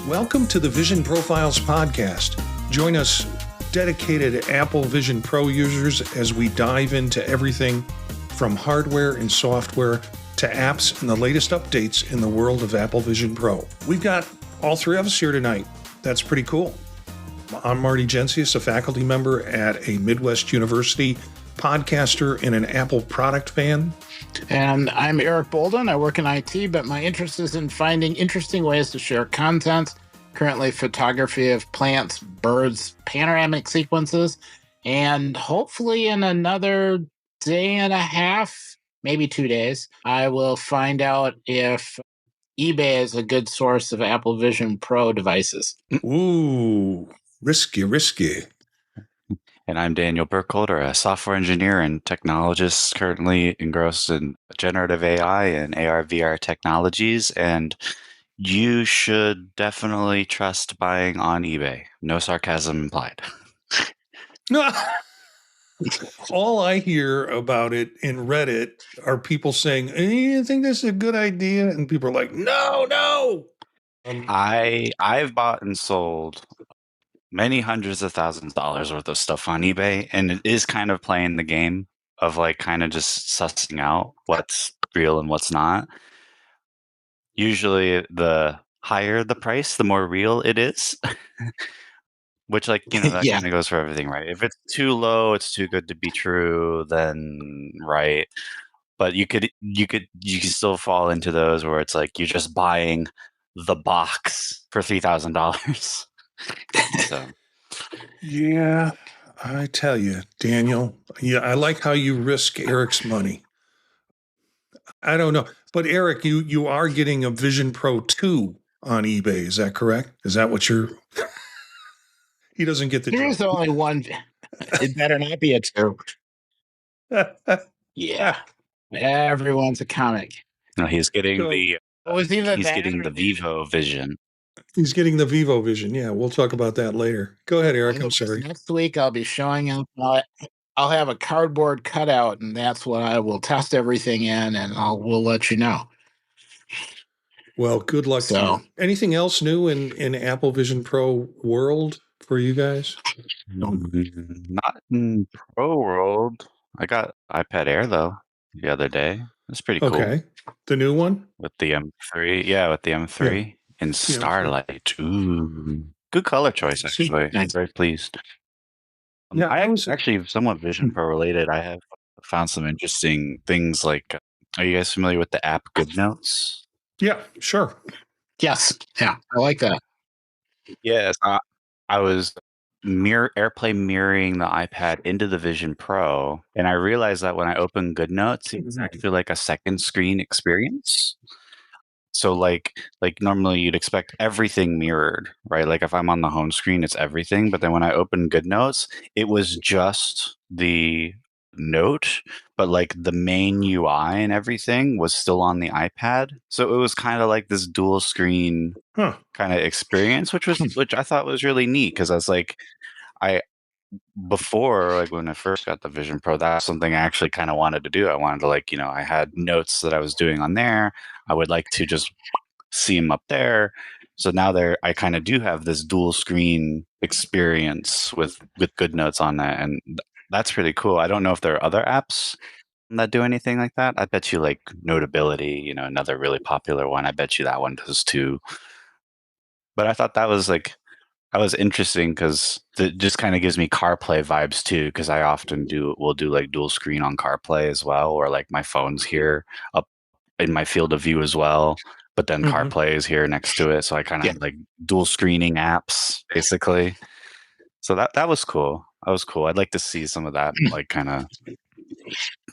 Welcome to the Vision Profiles podcast. Join us, dedicated Apple Vision Pro users, as we dive into everything from hardware and software to apps and the latest updates in the world of Apple Vision Pro. We've got all three of us here tonight. That's pretty cool. I'm Marty, a faculty member at a Midwest university, podcaster, and an Apple product fan. And I'm Eric Bolden. I work in IT, but my interest is in finding interesting ways to share content, currently photography of plants, birds, panoramic sequences, and hopefully in another day and a half, maybe 2 days, I will find out if eBay is a good source of Apple Vision Pro devices. Ooh, risky. And I'm Daniel Burkholder, a software engineer and technologist currently engrossed in generative AI and AR/VR technologies. And you should definitely trust buying on eBay. No sarcasm implied. All I hear about it in Reddit are people saying, you think this is a good idea? And people are like, no. I've bought and sold many hundreds of thousands of dollars worth of stuff on eBay, and it is kind of playing the game of like kind of just sussing out what's real and what's not. Usually the higher the price, the more real it is. Which, like, you know, that kind of goes for everything, right? If it's too low, it's too good to be true, then right. But you can still fall into those where it's like you're just buying the box for $3,000. So, yeah, I tell you, Daniel, I like how you risk Eric's money. I don't know. But Eric, you are getting a Vision Pro 2 on eBay. Is that correct? Is that what you're... He doesn't get the... There's only one. It better not be a 2. Yeah. Everyone's a comic. No, he's getting the Vivo Vision. He's getting the Vivo Vision. Yeah, we'll talk about that later. Go ahead, Eric. I'm sorry. Next week, I'll be showing up. I'll have a cardboard cutout, and that's what I will test everything in, and we'll let you know. Well, good luck to you. Anything else new in Apple Vision Pro world for you guys? Not in Pro world. I got iPad Air, though, the other day. That's pretty cool. Okay. The new one? With the M3. Yeah, with the M3. Yeah. In Starlight. Ooh. Good color choice, actually. I'm very pleased. Yeah, I was actually somewhat Vision Pro related. I have found some interesting things like, are you guys familiar with the app GoodNotes? Yeah, sure. Yes. Yeah, I like that. Yes. I was AirPlay mirroring the iPad into the Vision Pro, and I realized that when I opened GoodNotes, it was actually like a second screen experience. So like normally you'd expect everything mirrored, right? Like if I'm on the home screen, it's everything. But then when I opened GoodNotes, it was just the note, but like the main UI and everything was still on the iPad. So it was kind of like this dual screen kind of experience, which I thought was really neat, because I was like, before, like when I first got the Vision Pro, that's something I actually kind of wanted to do. I wanted to, like, you know, I had notes that I was doing on there. I would like to just see them up there. So now I kind of do have this dual screen experience with GoodNotes on that, and that's pretty cool. I don't know if there are other apps that do anything like that. I bet you like Notability, you know, another really popular one. I bet you that one does too. But I thought that was interesting because it just kind of gives me CarPlay vibes too, because I often will do like dual screen on CarPlay as well, or like my phone's here up in my field of view as well, but then CarPlay is here next to it, so I kind of like dual screening apps basically. So that was cool. That was cool. I'd like to see some of that like kind of,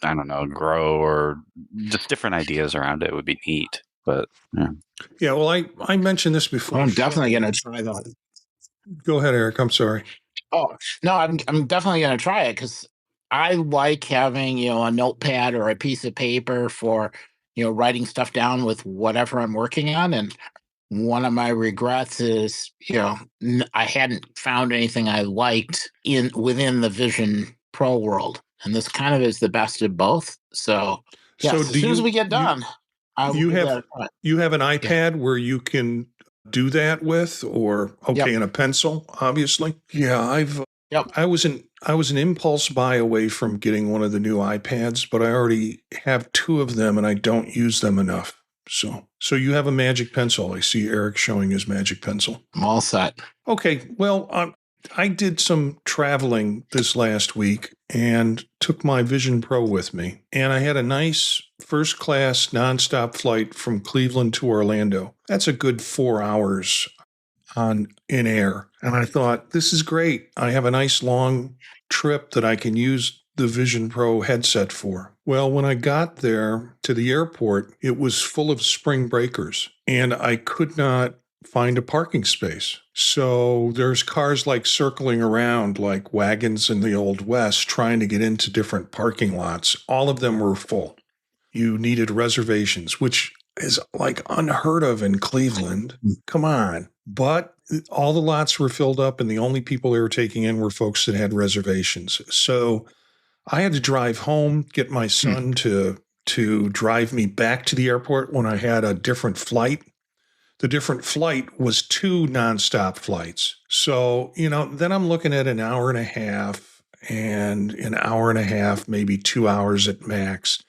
I don't know, grow, or just different ideas around it would be neat. But yeah. Well, I mentioned this before. I'm definitely going to try that. Go ahead, Eric. I'm sorry. Oh, no, I'm definitely going to try it, because I like having, you know, a notepad or a piece of paper for, you know, writing stuff down with whatever I'm working on. And one of my regrets is, you know, I hadn't found anything I liked within the Vision Pro world. And this kind of is the best of both. So, yes, as soon as we get done, you have an iPad where you can do that with, or okay, and a pencil, obviously. Yeah, I was an impulse buy away from getting one of the new iPads, but I already have two of them and I don't use them enough. So you have a Magic Pencil. I see Eric showing his Magic Pencil. I'm all set. Okay, well, I did some traveling this last week and took my Vision Pro with me. And I had a nice first class nonstop flight from Cleveland to Orlando. That's a good 4 hours in air. And I thought, this is great. I have a nice long trip that I can use the Vision Pro headset for. Well, when I got there to the airport, it was full of spring breakers and I could not find a parking space. So there's cars like circling around like wagons in the Old West trying to get into different parking lots. All of them were full. You needed reservations, which is like unheard of in Cleveland. Come on. But all the lots were filled up and the only people they were taking in were folks that had reservations. So I had to drive home, get my son to drive me back to the airport when I had a different flight. The different flight was 2 nonstop flights. So, then I'm looking at an hour and a half and an hour and a half, maybe 2 hours at max.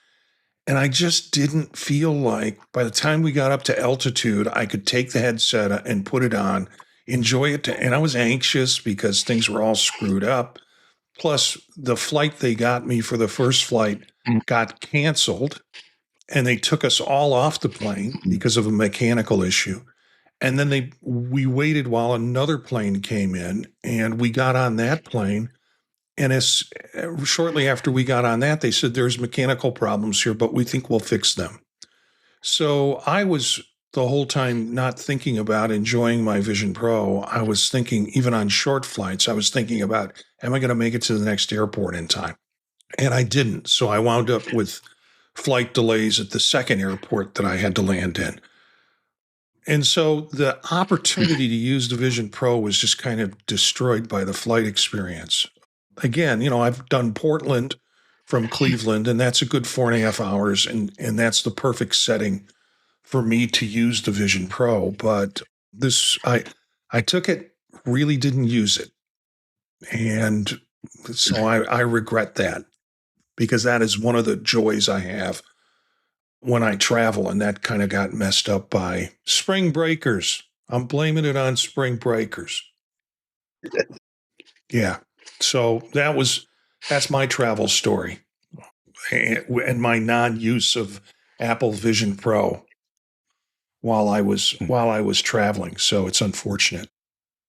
And I just didn't feel like by the time we got up to altitude, I could take the headset and put it on, enjoy it. And I was anxious because things were all screwed up. Plus, the flight they got me for the first flight got canceled. And they took us all off the plane because of a mechanical issue. And then we waited while another plane came in and we got on that plane. And shortly after we got on that, they said there's mechanical problems here, but we think we'll fix them. So I was the whole time not thinking about enjoying my Vision Pro. I was thinking, even on short flights, I was thinking about, am I going to make it to the next airport in time? And I didn't. So I wound up with flight delays at the second airport that I had to land in. And so the opportunity to use the Vision Pro was just kind of destroyed by the flight experience. Again, I've done Portland from Cleveland, and that's a good 4.5 hours, and that's the perfect setting for me to use the Vision Pro. But I took it, really didn't use it. And so I regret that, because that is one of the joys I have when I travel, and that kind of got messed up by spring breakers. I'm blaming it on spring breakers. Yeah. So that's my travel story and my non-use of Apple Vision Pro while I was traveling. So it's unfortunate.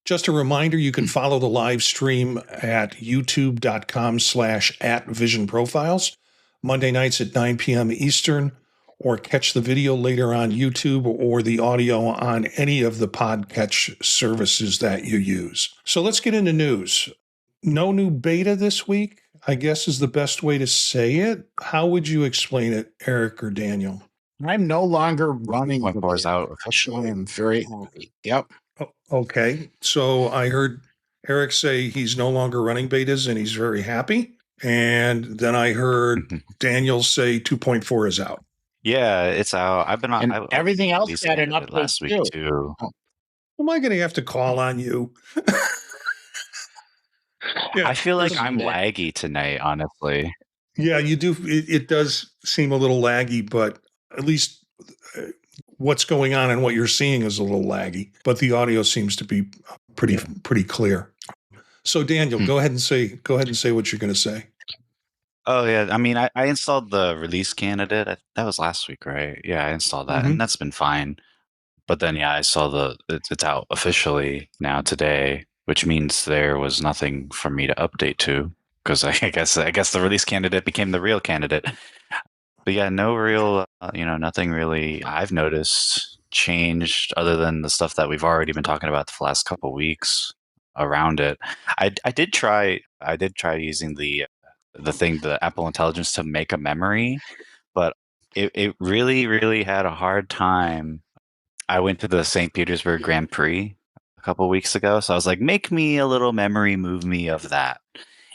Just a reminder, you can follow the live stream at youtube.com/@visionprofiles, Monday nights at 9 p.m. Eastern, or catch the video later on YouTube or the audio on any of the podcatch services that you use. So let's get into news. No new beta this week, I guess is the best way to say it. How would you explain it, Eric or Daniel? I'm no longer running. 1.4 out. Officially, I'm very happy. Yep. Okay. So I heard Eric say he's no longer running betas and he's very happy. And then I heard Daniel say 2.4 is out. Yeah, it's out. I've been on. Everything else got an update last week too. Am I going to have to call on you? Yeah, I feel like I'm laggy tonight, honestly. Yeah, you do. It does seem a little laggy, but at least what's going on and what you're seeing is a little laggy. But the audio seems to be pretty clear. So, Daniel, go ahead and say what you're going to say. Oh yeah, I mean, I installed the release candidate. That was last week, right? Yeah, I installed that, and that's been fine. But then, yeah, I saw it's out officially now today, which means there was nothing for me to update to, because I guess the release candidate became the real candidate. But yeah, no real, nothing really I've noticed changed other than the stuff that we've already been talking about the last couple of weeks around it. I did try using the Apple Intelligence to make a memory, but it really, really had a hard time. I went to the St. Petersburg Grand Prix a couple weeks ago, so I was like, make me a little memory, move me of that.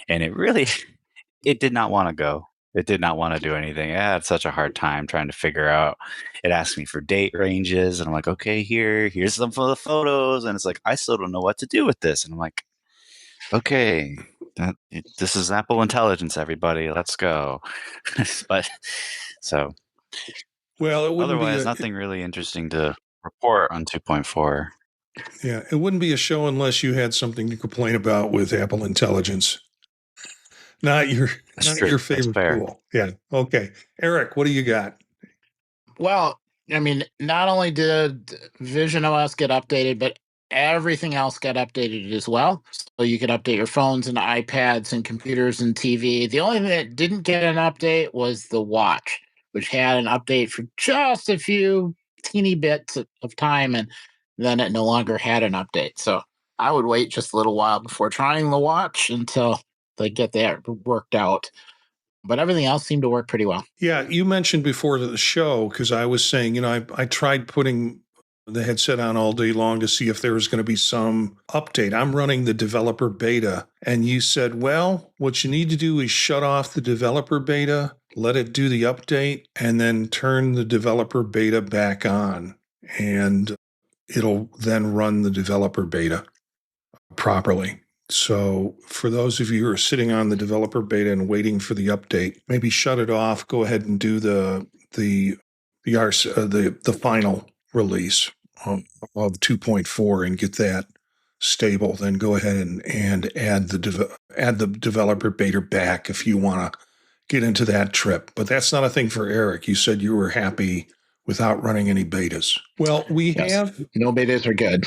And it did not want to go. It did not want to do anything. I had such a hard time trying to figure out. It asked me for date ranges, and I'm like, okay, here's some of the photos, and it's like, I still don't know what to do with this, and I'm like, okay, this is Apple Intelligence, everybody, let's go. But so Well, it wouldn't otherwise, be nothing really interesting to report on 2.4. yeah, it wouldn't be a show unless you had something to complain about with Apple Intelligence. Not your That's not true. your That's favorite fair. tool. Yeah. Okay. Eric, what do you got? Well, I mean, not only did visionOS get updated, but everything else got updated as well. So you could update your phones and iPads and computers and TV. The only thing that didn't get an update was the watch, which had an update for just a few teeny bits of time, and then it no longer had an update. So I would wait just a little while before trying the watch until they get that worked out. But everything else seemed to work pretty well. Yeah, you mentioned before the show, because I was saying, I tried putting the headset on all day long to see if there was going to be some update. I'm running the developer beta, and you said, well, what you need to do is shut off the developer beta, let it do the update, and then turn the developer beta back on. And it'll then run the developer beta properly. So for those of you who are sitting on the developer beta and waiting for the update, maybe shut it off. Go ahead and do the final release of 2.4 and get that stable. Then go ahead and add the developer beta back if you want to get into that trip. But that's not a thing for Eric. You said you were happy without running any betas. Well, we have no betas are good.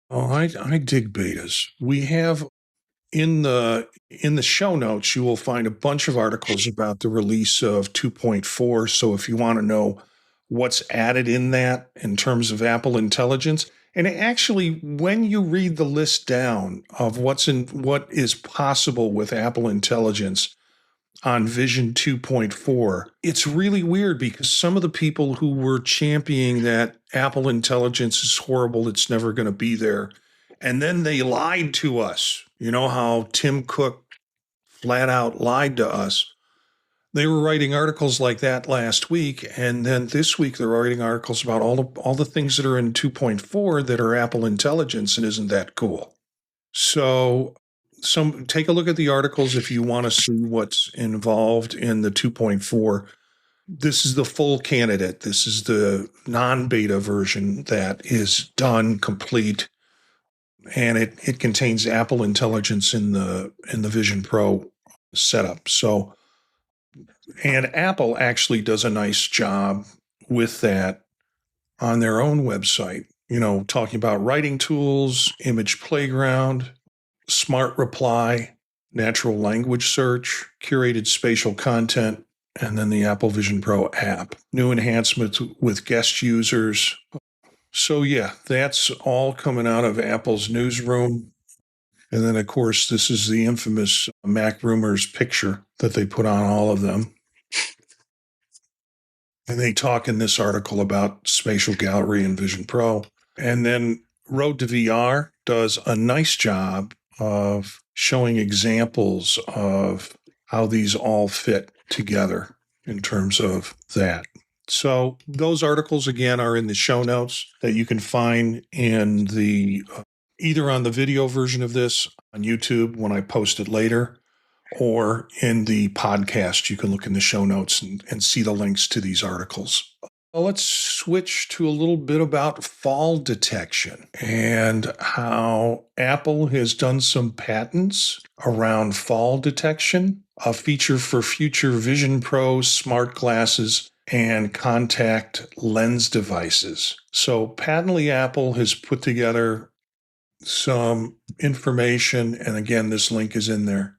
Oh, I dig betas. We have in the show notes, you will find a bunch of articles about the release of 2.4. So if you want to know what's added in that in terms of Apple Intelligence, and actually, when you read the list down of what is possible with Apple Intelligence on Vision 2.4, it's really weird because some of the people who were championing that Apple Intelligence is horrible, it's never going to be there, and then they lied to us. You know how Tim Cook flat out lied to us? They were writing articles like that last week, and then this week they're writing articles about all the things that are in 2.4 that are Apple Intelligence, and isn't that cool? So take a look at the articles if you want to see what's involved in the 2.4. This is the full candidate. This is the non-beta version that is done, complete, and it contains Apple Intelligence in the Vision Pro setup. So, and Apple actually does a nice job with that on their own website. Talking about writing tools, image playground, smart reply, natural language search, curated spatial content, and then the Apple Vision Pro app. New enhancements with guest users. So yeah, that's all coming out of Apple's newsroom. And then, of course, this is the infamous Mac Rumors picture that they put on all of them. And they talk in this article about Spatial Gallery and Vision Pro. And then Road to VR does a nice job of showing examples of how these all fit together in terms of that. So those articles, again, are in the show notes that you can find in the either on the video version of this on YouTube when I post it later, or in the podcast. You can look in the show notes and see the links to these articles. Well, let's switch to a little bit about fall detection and how Apple has done some patents around fall detection, a feature for future Vision Pro smart glasses and contact lens devices. So patently, Apple has put together some information, and again, this link is in there,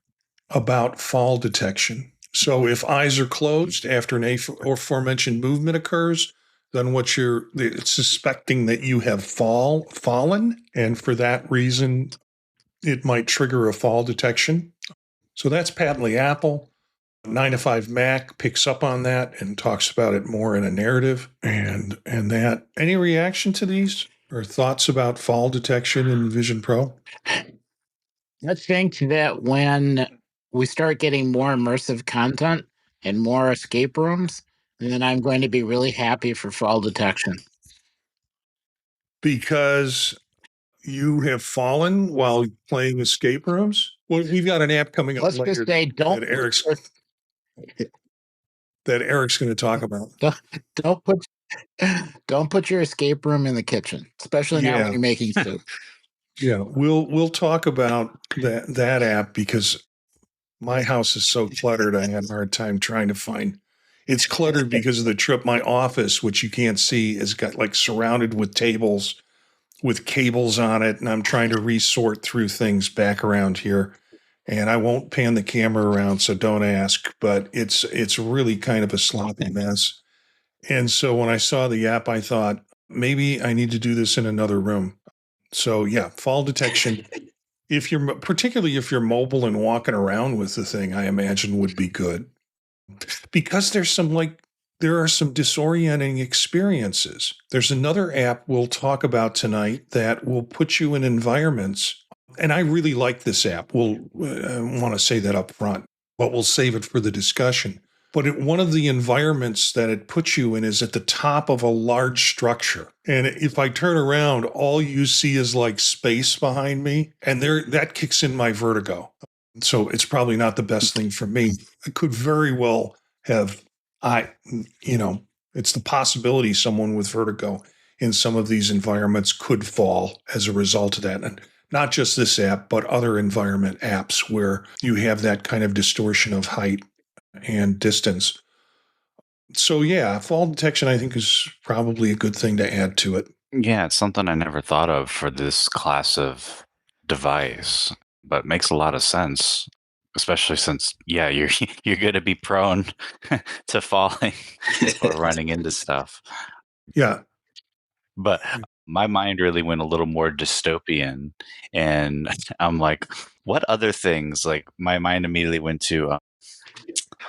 about fall detection. So if eyes are closed after an aforementioned movement occurs, then it's suspecting that you have fallen, and for that reason, it might trigger a fall detection. So that's patently Apple. 9 to 5 Mac picks up on that and talks about it more in a narrative. And that. Any reaction to these or thoughts about fall detection in Vision Pro? I think that when we start getting more immersive content and more escape rooms, then I'm going to be really happy for fall detection. Because you have fallen while playing escape rooms? Well, we've got an app coming up Let's later just say that Eric's going to talk about. don't put your escape room in the kitchen, especially not when you're making soup. Yeah, we'll talk about that app because my house is so cluttered. I had a hard time trying to find. It's cluttered because of the trip. My office, which you can't see, is got like surrounded with tables with cables on it, and I'm trying to resort through things back around here. And I won't pan the camera around, so don't ask. But it's really kind of a sloppy mess. And so when I saw the app, I thought maybe I need to do this in another room. So yeah, fall detection. Particularly if you're mobile and walking around with the thing, I imagine would be good. Because there are some disorienting experiences. There's another app we'll talk about tonight that will put you in environments. And I really like this app. I want to say that up front, but we'll save it for the discussion. But one of the environments that it puts you in is at the top of a large structure. And if I turn around, all you see is like space behind me. And that kicks in my vertigo. So it's probably not the best thing for me. I could very well have, it's the possibility someone with vertigo in some of these environments could fall as a result of that. And not just this app, but other environment apps where you have that kind of distortion of height and distance. So yeah, fall detection, I think, is probably a good thing to add to it. Yeah, it's something I never thought of for this class of device, but makes a lot of sense, especially since you're you're going to be prone to falling or running into stuff. Yeah. But my mind really went a little more dystopian, and I'm like, what other things? Like my mind immediately went to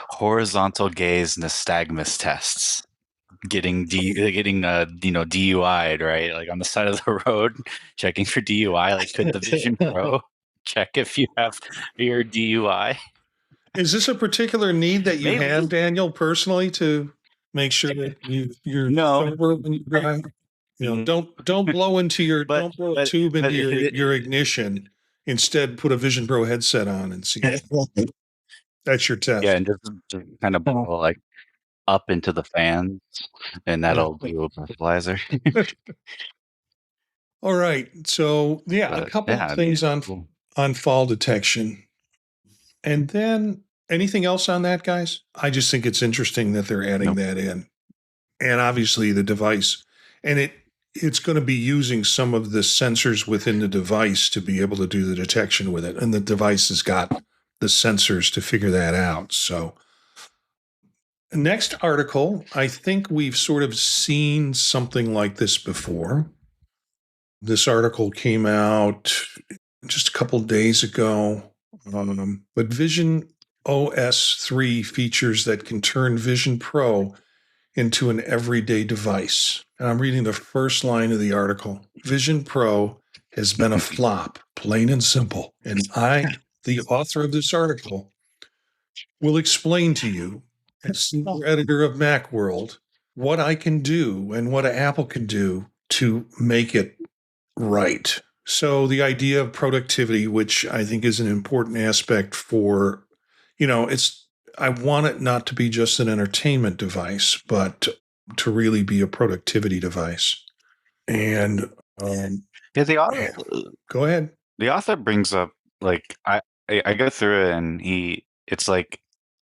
horizontal gaze nystagmus tests. Getting DUI'd, right? Like on the side of the road, checking for DUI. Like, could the Vision Pro check if you have your DUI? Is this a particular need that you have, Daniel, personally, to make sure that you're sober when you drive? Don't blow into your don't blow a tube into your ignition. Instead, put a Vision Pro headset on and see. That's your test. Yeah, and just kind of blow like up into the fans, and that'll do a breathalyzer. All right, so a couple of things on fall detection, and then anything else on that, guys? I just think it's interesting that they're adding that in, and obviously the device, and it's going to be using some of the sensors within the device to be able to do the detection with it, and the device has got the sensors to figure that out. So. Next article, I think we've sort of seen something like this before. This article came out just a couple days ago, but visionOS 3 features that can turn Vision Pro into an everyday device. And I'm reading the first line of the article. Vision Pro has been a flop, plain and simple. And I, the author of this article, will explain to you, as senior editor of Macworld, what I can do and what Apple can do to make it right. So the idea of productivity, which I think is an important aspect for, I want it not to be just an entertainment device, but to really be a productivity device. And the author, go ahead. The author brings up, like, I go through it, and it's like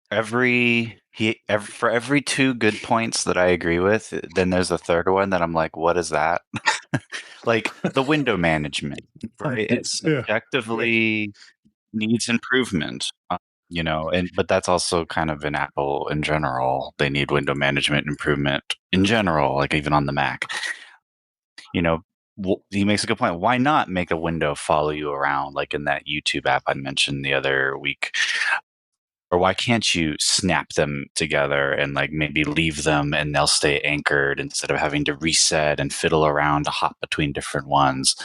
for every two good points that I agree with, then there's a third one that I'm like, what is that? Like the window management, right? It's objectively needs improvement, but that's also kind of in Apple in general. They need window management improvement in general, like even on the Mac. He makes a good point. Why not make a window follow you around, like in that YouTube app I mentioned the other week? Or why can't you snap them together and like maybe leave them and they'll stay anchored instead of having to reset and fiddle around to hop between different ones?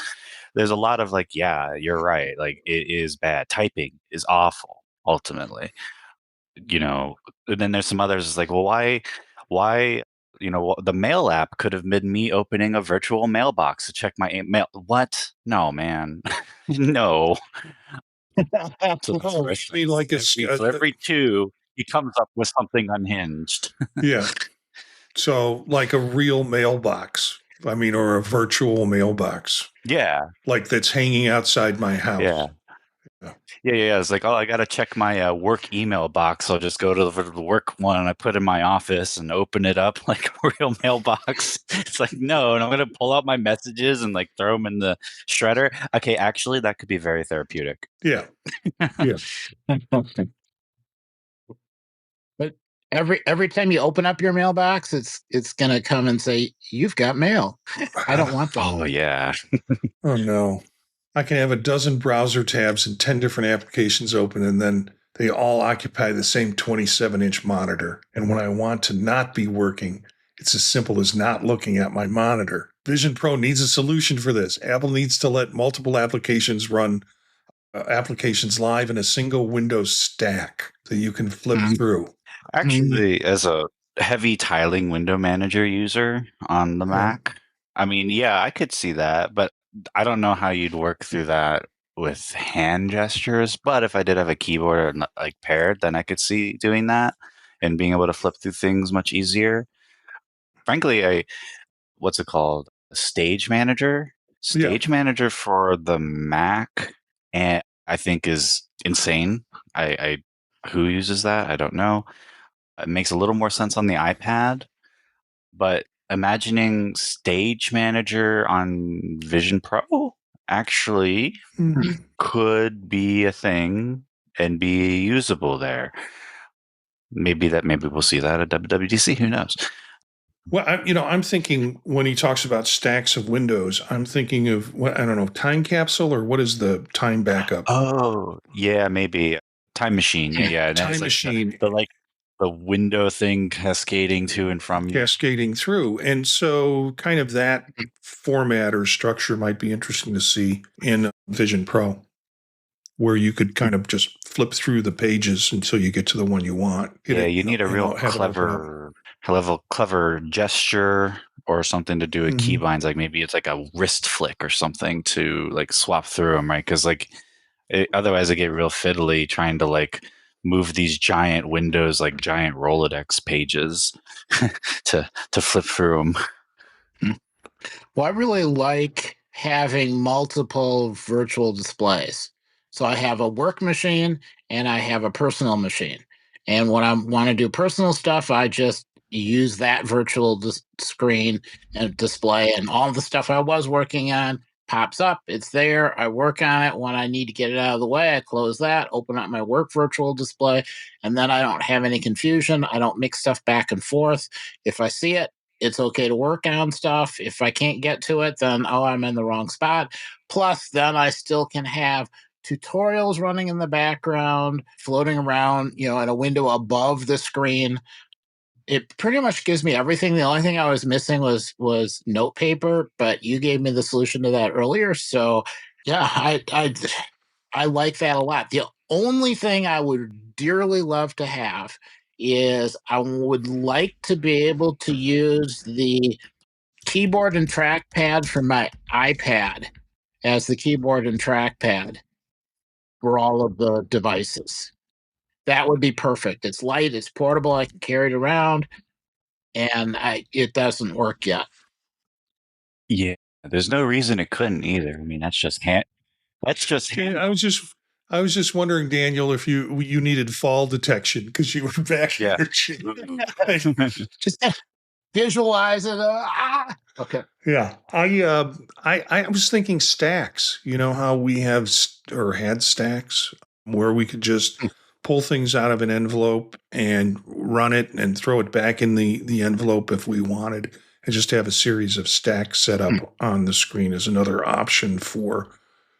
There's a lot of like, yeah, you're right. Like it is bad. Typing is awful. ultimately. And then there's some others. It's like, well, why, the mail app could have been me opening a virtual mailbox to check my mail. What? No, man. No. So that's Oh, where I mean, like for every two, he comes up with something unhinged. yeah. So like a real mailbox. I mean, or a virtual mailbox, Yeah. like that's hanging outside my house. Yeah. Yeah. It's like, oh, I got to check my work email box. I'll just go to the work one and I put in my office and open it up like a real mailbox. It's like, no, and I'm going to pull out my messages and like throw them in the shredder. Okay, actually, that could be very therapeutic. Yeah. Yeah. But every time you open up your mailbox, it's gonna come and say, "You've got mail." I don't want that. Oh, yeah. Oh no. I can have a dozen browser tabs and 10 different applications open, and then they all occupy the same 27-inch monitor. And when I want to not be working, it's as simple as not looking at my monitor. Vision Pro needs a solution for this. Apple needs to let multiple applications run applications live in a single window stack that you can flip through. Actually, as a heavy tiling window manager user on the Mac, I mean, yeah, I could see that, but I don't know how you'd work through that with hand gestures. But if I did have a keyboard like paired, then I could see doing that and being able to flip through things much easier. Frankly, what's it called? Stage Manager. Stage Manager for the Mac, and I think is insane. I who uses that? I don't know. It makes a little more sense on the iPad, but imagining Stage Manager on Vision Pro actually could be a thing and be usable there. Maybe we'll see that at WWDC. Who knows? Well, I'm thinking when he talks about stacks of windows, I'm thinking of what I don't know, time capsule or what is the time backup? Oh, yeah, maybe time machine. Yeah, and Time it's like machine the window thing cascading to and from you. cascading through. And so kind of that format or structure might be interesting to see in Vision Pro, where you could kind of just flip through the pages until you get to the one you want. Yeah, you need a real clever gesture or something to do with keybinds. Like maybe it's like a wrist flick or something to like swap through them, right? Because like otherwise it get real fiddly trying to like move these giant windows like giant Rolodex pages to flip through them. Well, I really like having multiple virtual displays. So I have a work machine and I have a personal machine. And when I want to do personal stuff, I just use that virtual screen and display, and all the stuff I was working on pops up. It's there. I work on it. When I need to get it out of the way, I close that, open up my work virtual display, and then I don't have any confusion. I don't mix stuff back and forth. If I see it, it's okay to work on stuff. If I can't get to it, then, oh, I'm in the wrong spot. Plus, then I still can have tutorials running in the background, floating around, in a window above the screen. It pretty much gives me everything. The only thing I was missing was note paper, but you gave me the solution to that earlier. So yeah, I like that a lot. The only thing I would dearly love to have is I would like to be able to use the keyboard and trackpad from my iPad as the keyboard and trackpad for all of the devices. That would be perfect. It's light, it's portable, I can carry it around, and it doesn't work yet. Yeah, there's no reason it couldn't either. I mean, that's just hand. I was just wondering, Daniel, if you needed fall detection because you were back in your chair. Just visualize it. Okay. Yeah, I was thinking stacks. You know how we have or had stacks where we could just pull things out of an envelope and run it and throw it back in the envelope if we wanted, and just have a series of stacks set up on the screen as another option for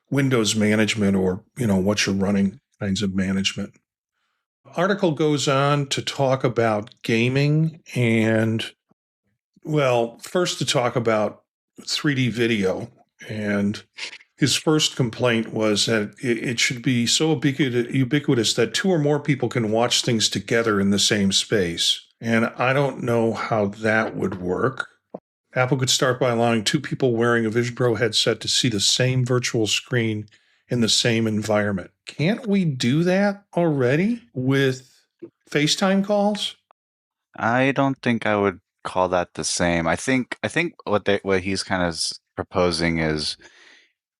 Windows management or what you're running kinds of management. Article goes on to talk about gaming and, well, first to talk about 3D video. And his first complaint was that it should be so ubiquitous that two or more people can watch things together in the same space. And I don't know how that would work. Apple could start by allowing two people wearing a Vision Pro headset to see the same virtual screen in the same environment. Can't we do that already with FaceTime calls? I don't think I would call that the same. I think what he's kind of proposing is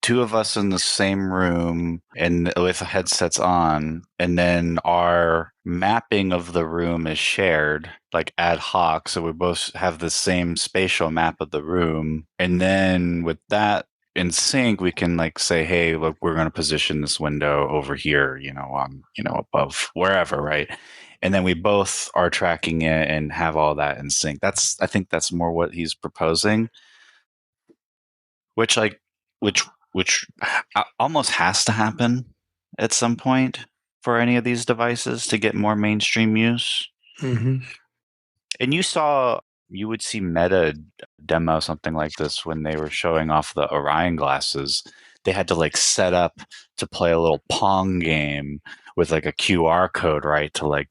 two of us in the same room and with headsets on, and then our mapping of the room is shared, like ad hoc. So we both have the same spatial map of the room. And then with that in sync, we can like say, hey, look, we're going to position this window over here, above wherever, right? And then we both are tracking it and have all that in sync. I think that's more what he's proposing, which almost has to happen at some point for any of these devices to get more mainstream use. Mm-hmm. And you would see Meta demo something like this when they were showing off the Orion glasses. They had to like set up to play a little Pong game with like a QR code, right? To like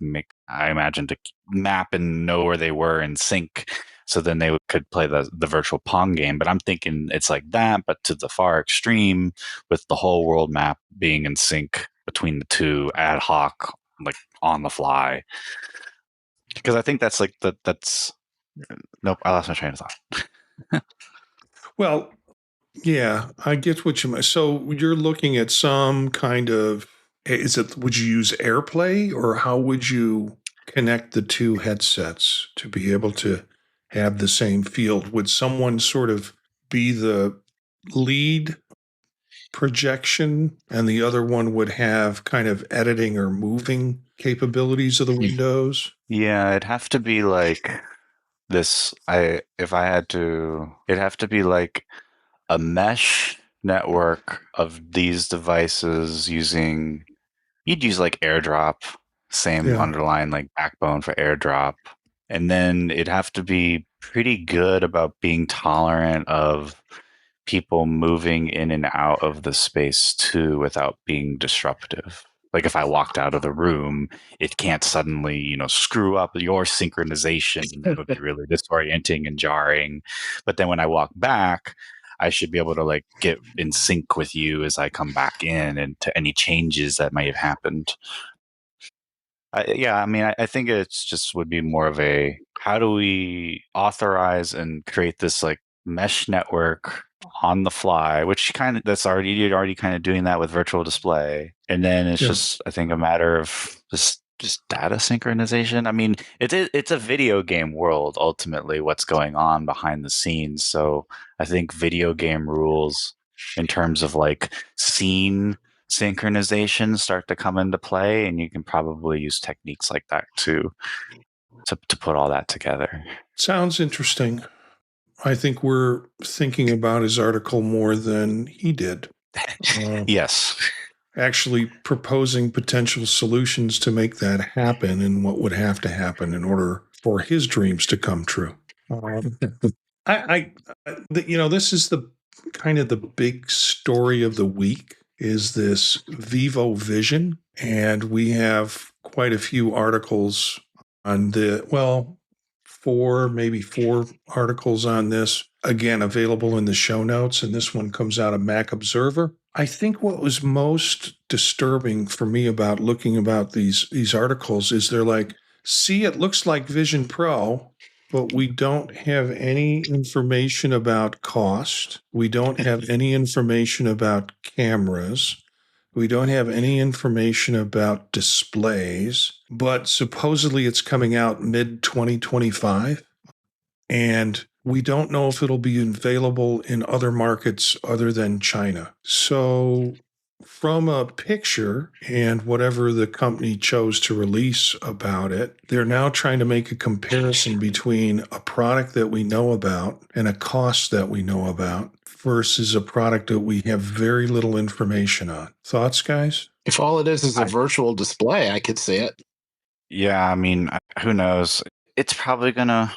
I imagine to map and know where they were in sync. So then they could play the virtual Pong game. But I'm thinking it's like that, but to the far extreme with the whole world map being in sync between the two ad hoc, like on the fly. Because I think that's like that's nope, I lost my train of thought. Well, yeah, I get what you mean. So you're looking at some kind of, would you use AirPlay or how would you connect the two headsets to be able to have the same field? Would someone sort of be the lead projection and the other one would have kind of editing or moving capabilities of the windows? Yeah, it'd have to be like this. It'd have to be like a mesh network of these devices you'd use like AirDrop, same underlying like backbone for AirDrop. And then it'd have to be pretty good about being tolerant of people moving in and out of the space too without being disruptive. Like if I walked out of the room, it can't suddenly, screw up your synchronization. It would be really disorienting and jarring. But then when I walk back, I should be able to like get in sync with you as I come back in and to any changes that may have happened. I think it's just would be more of a how do we authorize and create this like mesh network on the fly, which you're already kind of doing that with virtual display. And then it's just, I think, a matter of just data synchronization. I mean, it's a video game world, ultimately, what's going on behind the scenes. So I think video game rules in terms of like scene synchronization start to come into play, and you can probably use techniques like that to put all that together. Sounds interesting. I think we're thinking about his article more than he did. Yes. Actually proposing potential solutions to make that happen and what would have to happen in order for his dreams to come true. This is the kind of the big story of the week is this Vivo Vision. And we have quite a few articles on maybe four articles on this, again, available in the show notes. And this one comes out of Mac Observer. I think what was most disturbing for me about looking about these articles is they're like, see, it looks like Vision Pro, but we don't have any information about cost. We don't have any information about cameras. We don't have any information about displays, but supposedly it's coming out mid-2025. And we don't know if it'll be available in other markets other than China. So from a picture and whatever the company chose to release about it, they're now trying to make a comparison between a product that we know about and a cost that we know about versus a product that we have very little information on. Thoughts, guys? If all it is a virtual display, I could see it. Yeah, I mean, who knows? It's probably going to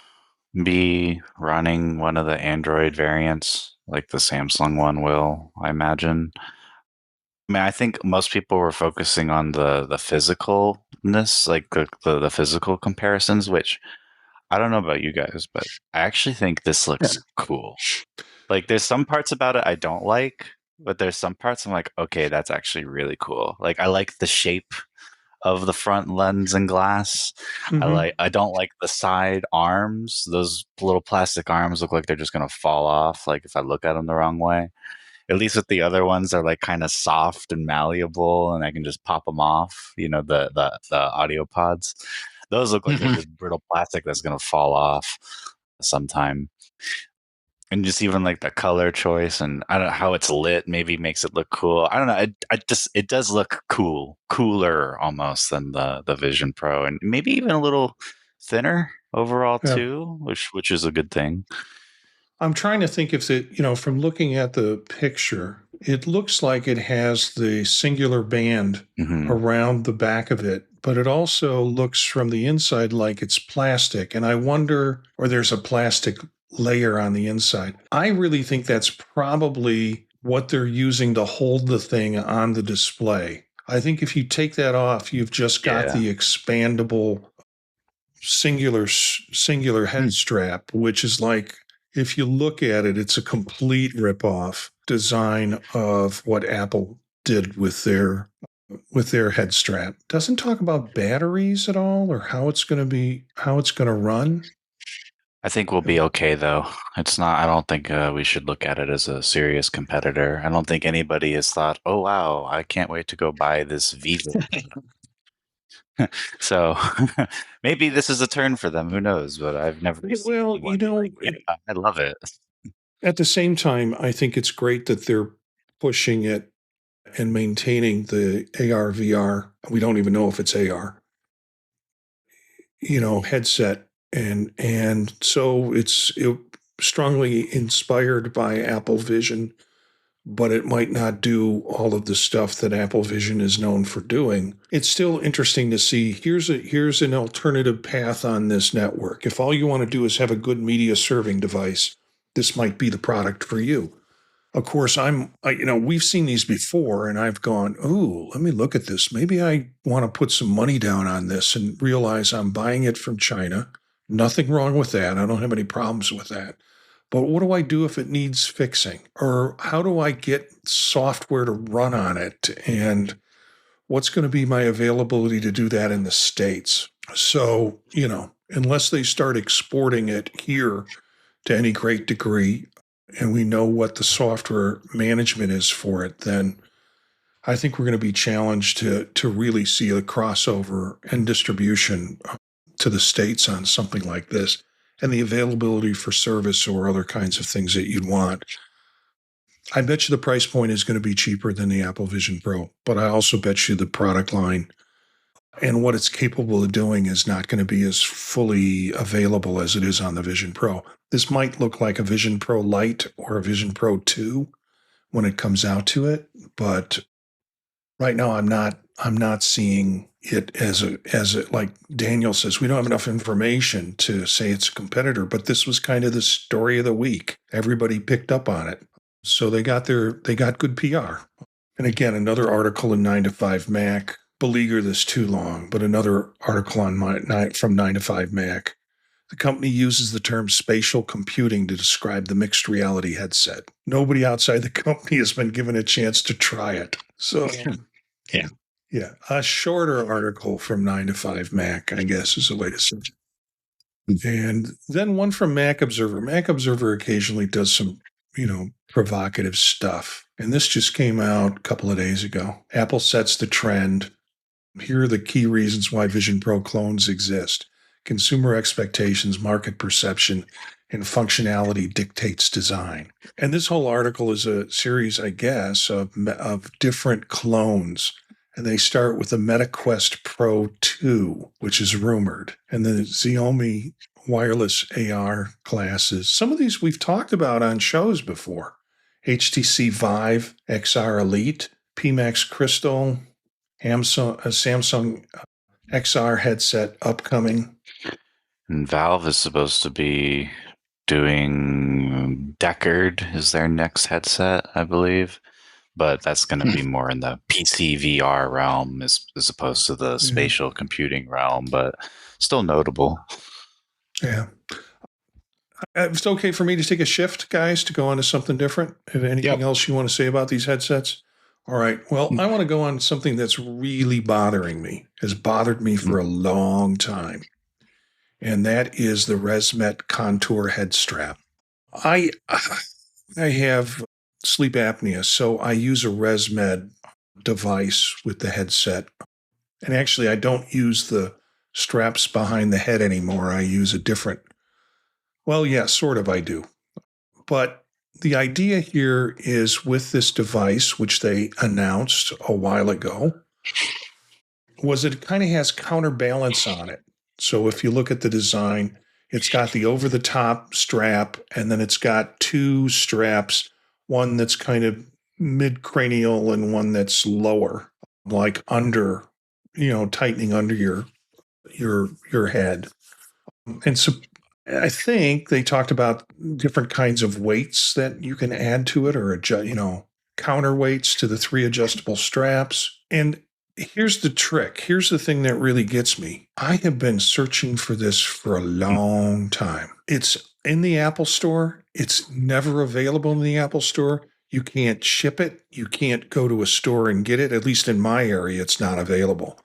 be running one of the Android variants like the Samsung one will, I imagine. I mean, I think most people were focusing on the physicalness, like the physical comparisons, which I don't know about you guys, but I actually think this looks cool. Like, there's some parts about it I don't like, but there's some parts I'm like, okay, that's actually really cool. Like, I like the shape of the front lens and glass. Mhm. I don't like the side arms. Those little plastic arms look like they're just gonna fall off, like if I look at them the wrong way. At least with the other ones, they're like kind of soft and malleable, and I can just pop them off. You know, the audio pods. Those look like they're Mhm. just brittle plastic that's gonna fall off sometime. And just even like the color choice, and I don't know how it's lit. Maybe makes it look cool. I don't know. It does look cooler almost than the Vision Pro, and maybe even a little thinner overall Yeah. too, which is a good thing. I'm trying to think if it, from looking at the picture, it looks like it has the singular band Hmm. around the back of it, but it also looks from the inside like it's plastic. And I wonder, or there's a plastic layer on the inside. I really think that's probably what they're using to hold the thing on the display. I think if you take that off, you've just got Yeah. the expandable singular head strap, which is like, if you look at it, it's a complete ripoff design of what Apple did with their head strap. Doesn't talk about batteries at all or how it's going to run. I think we'll be okay though. It's not. I don't think we should look at it as a serious competitor. I don't think anybody has thought, "Oh wow, I can't wait to go buy this Vivo." So maybe this is a turn for them. Who knows? But I've never seen Well, anyone be like, "Yeah, I love it." at the same time, I think it's great that they're pushing it and maintaining the AR VR. We don't even know if it's AR, headset, and so it strongly inspired by Apple Vision, but it might not do all of the stuff that Apple Vision is known for doing. It's still interesting to see. Here's an alternative path on this network. If all you want to do is have a good media serving device, this might be the product for you. Of course, we've seen these before, and I've gone, ooh, let me look at this. Maybe I want to put some money down on this and realize I'm buying it from China. Nothing wrong with that. I don't have any problems with that. But what do I do if it needs fixing? Or how do I get software to run on it? And what's going to be my availability to do that in the States? So, unless they start exporting it here to any great degree, and we know what the software management is for it, then I think we're going to be challenged to really see a crossover and distribution to the States on something like this and the availability for service or other kinds of things that you'd want. I bet you the price point is going to be cheaper than the Apple Vision Pro, but I also bet you the product line and what it's capable of doing is not going to be as fully available as it is on the Vision Pro. This might look like a Vision Pro Lite or a Vision Pro 2 when it comes out to it, but right now I'm not seeing it as a like Daniel says, we don't have enough information to say it's a competitor, but this was kind of the story of the week. Everybody picked up on it. So they got good PR. And again, another article in 9 to 5 Mac, beleaguer this too long, but another article from 9 to 5 Mac. The company uses the term spatial computing to describe the mixed reality headset. Nobody outside the company has been given a chance to try it. So, Yeah. yeah, a shorter article from 9 to 5 Mac, I guess, is the way to say it. And then one from Mac Observer. Mac Observer occasionally does some, provocative stuff. And this just came out a couple of days ago. Apple sets the trend. Here are the key reasons why Vision Pro clones exist. Consumer expectations, market perception, and functionality dictates design. And this whole article is a series, I guess, of different clones. And they start with the MetaQuest Pro 2, which is rumored, and the Xiaomi wireless AR glasses. Some of these we've talked about on shows before. HTC Vive XR Elite, PMax Crystal, Samsung XR headset upcoming. And Valve is supposed to be doing Deckard is their next headset, I believe. But that's going to be more in the PC VR realm as opposed to the spatial computing realm, but still notable. Yeah. It's okay for me to take a shift, guys, to go on to something different. Anything else you want to say about these headsets? All right. Well, I want to go on something that's really bothering me, has bothered me for a long time. And that is the ResMed Contour head strap. I have sleep apnea, so I use a ResMed device with the headset. And actually, I don't use the straps behind the head anymore. I use a different, well, yeah, sort of I do. But the idea here is with this device, which they announced a while ago, was it kind of has counterbalance on it. So if you look at the design, it's got the over-the-top strap, and then it's got two straps, one that's kind of mid-cranial and one that's lower, like under, tightening under your head. And so I think they talked about different kinds of weights that you can add to it, or counterweights to the 3 adjustable straps. And here's the trick. Here's the thing that really gets me. I have been searching for this for a long time. It's in the Apple Store. It's never available in the Apple Store. You can't ship it. You can't go to a store and get it. At least in my area, it's not available.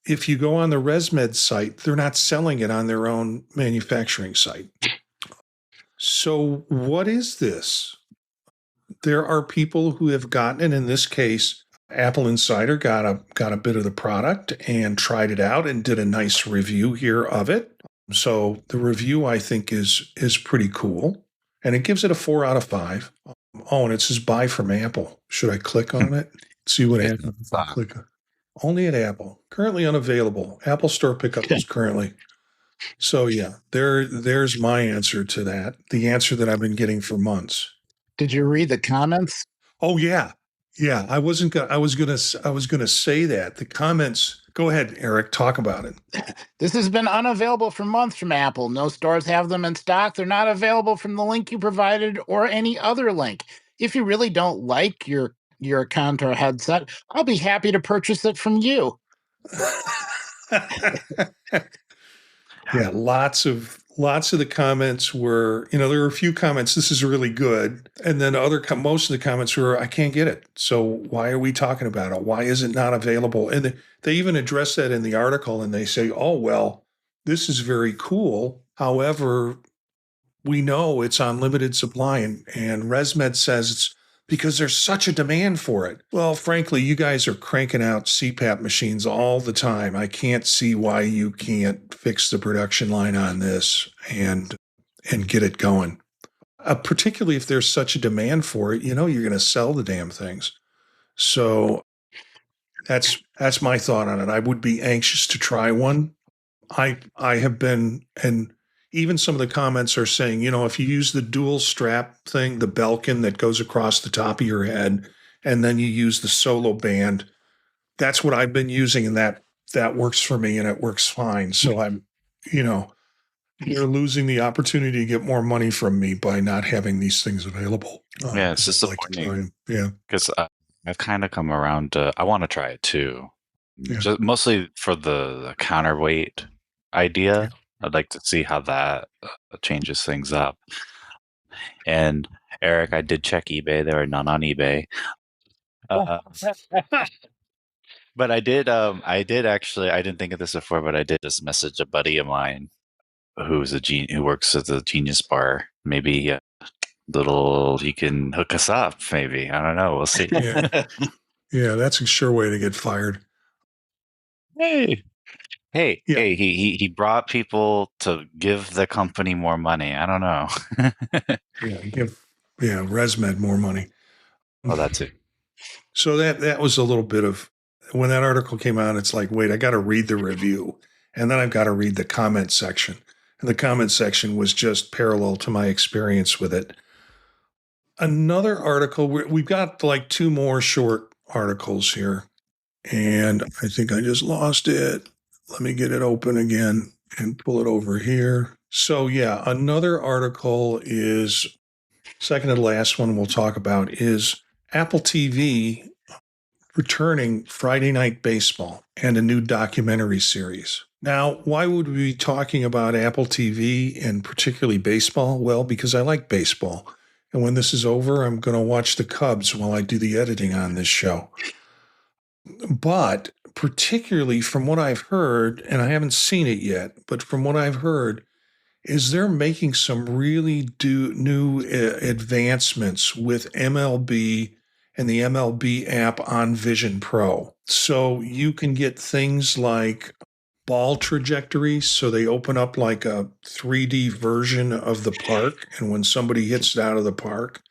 If you go on the ResMed site, they're not selling it on their own manufacturing site. So what is this? There are people who have gotten it. In this case, Apple Insider got a bit of the product and tried it out and did a nice review here of it. So the review, I think, is pretty cool. And it gives it a 4 out of 5. Oh, and it says buy from Apple. Should I click on it? See what happens. Click on it. Only at Apple. Currently unavailable. Apple Store pickup is currently. So yeah, there's my answer to that. The answer that I've been getting for months. Did you read the comments? Oh yeah. Yeah, I was gonna say that. The comments. Go ahead, Eric, talk about it. This has been unavailable for months from Apple. No stores have them in stock. They're not available from the link you provided or any other link. If you really don't like your Contour headset, I'll be happy to purchase it from you. Yeah, lots of the comments were, there were a few comments, this is really good. And then most of the comments were, I can't get it. So why are we talking about it? Why is it not available? And they even address that in the article, and they say, oh, well, this is very cool. However, we know it's on limited supply, and ResMed says it's because there's such a demand for it. Well, frankly, you guys are cranking out CPAP machines all the time. I can't see why you can't fix the production line on this and get it going. Particularly if there's such a demand for it, you're going to sell the damn things. So that's my thought on it. I would be anxious to try one. I have been, and even some of the comments are saying, if you use the dual strap thing, the Belkin that goes across the top of your head, and then you use the solo band, that's what I've been using, and that works for me, and it works fine. So I'm, you're losing the opportunity to get more money from me by not having these things available. Yeah, it's disappointing. Yeah, because I've kind of come around to, I want to try it too. Yeah. Just mostly for the counterweight idea. Yeah. I'd like to see how that changes things up. And Eric, I did check eBay. There are none on eBay. But I did actually, I didn't think of this before, but I did just message a buddy of mine who works at the Genius Bar. Maybe he can hook us up. Maybe, I don't know. We'll see. Yeah, that's a sure way to get fired. Hey, he brought people to give the company more money. I don't know. give ResMed more money. Oh, that's it. So that was a little bit of, when that article came out, it's like, wait, I got to read the review, and then I've got to read the comment section. And the comment section was just parallel to my experience with it. Another article, we've got like 2 more short articles here, and I think I just lost it. Let me get it open again and pull it over here. So, yeah, another article is second to the last one we'll talk about is Apple TV returning Friday Night Baseball and a new documentary series. Now, why would we be talking about Apple TV and particularly baseball? Well, because I like baseball. And when this is over, I'm going to watch the Cubs while I do the editing on this show. But particularly from what I've heard, and I haven't seen it yet, but from what I've heard, is they're making some really new advancements with MLB and the MLB app on Vision Pro. So you can get things like ball trajectories. So they open up like a 3D version of the park. And when somebody hits it out of the park,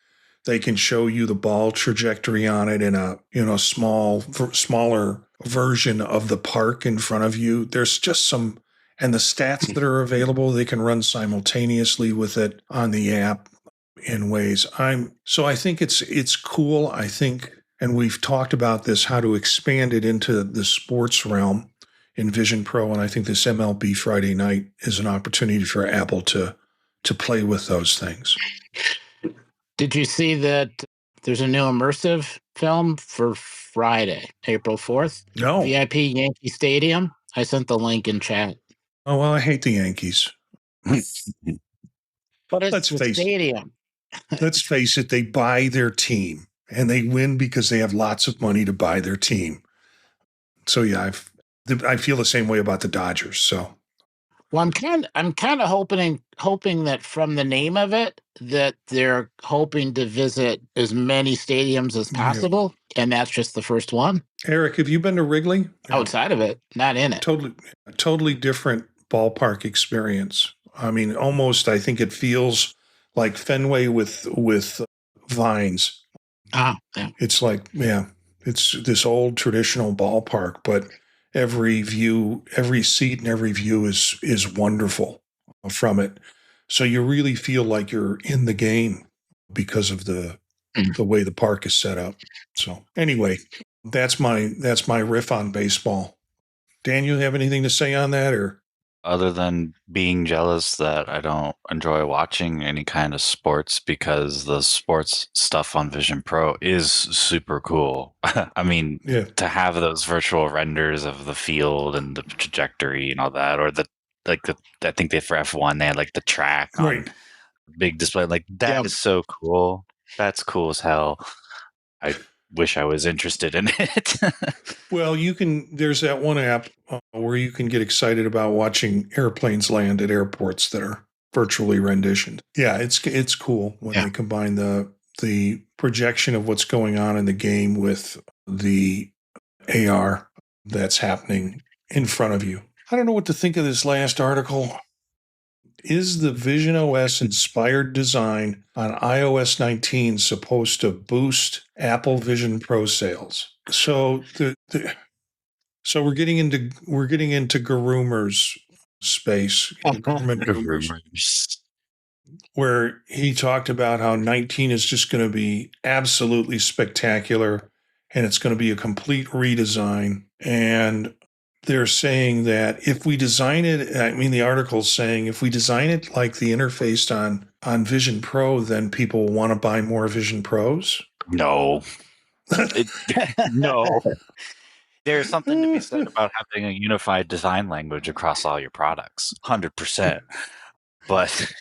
they can show you the ball trajectory on it in a smaller version of the park in front of you. There's just some, and the stats that are available, they can run simultaneously with it on the app in ways. I think it's cool. I think, and we've talked about this, how to expand it into the sports realm in Vision Pro, and I think this MLB Friday Night is an opportunity for Apple to play with those things. Did you see that there's a new immersive film for Friday, April 4th? No. VIP Yankee Stadium. I sent the link in chat. Oh, well, I hate the Yankees. But it's the stadium. Let's face it, they buy their team, and they win because they have lots of money to buy their team. So, yeah, I feel the same way about the Dodgers, so. Well, I'm kind of hoping that from the name of it, that they're hoping to visit as many stadiums as possible, and that's just the first one. Eric, have you been to Wrigley? Outside of it, not in it. Totally different ballpark experience. I mean, almost, I think it feels like Fenway with vines. Yeah. It's like, it's this old traditional ballpark, but every seat and every view is wonderful from it. So you really feel like you're in the game because of the way the park is set up. So anyway, that's my riff on baseball. Dan, you have anything to say on that, or? Other than being jealous that I don't enjoy watching any kind of sports because the sports stuff on Vision Pro is super cool. I mean, to have those virtual renders of the field and the trajectory and all that, or I think for F1, they had like the track on big display. Like that is so cool. That's cool as hell. I wish I was interested in it. Well, there's that one app where you can get excited about watching airplanes land at airports that are virtually renditioned. Yeah, it's cool when they combine the projection of what's going on in the game with the AR that's happening in front of you. I don't know what to think of this last article. Is the visionOS inspired design on iOS 19 supposed to boost Apple Vision Pro sales? So so we're getting into Garumer's space, where he talked about how 19 is just going to be absolutely spectacular, and it's going to be a complete redesign. And they're saying that if we design it, the article's saying if we design it like the interface on Vision Pro, then people will want to buy more Vision Pros? No. No. There's something to be said about having a unified design language across all your products. 100%. But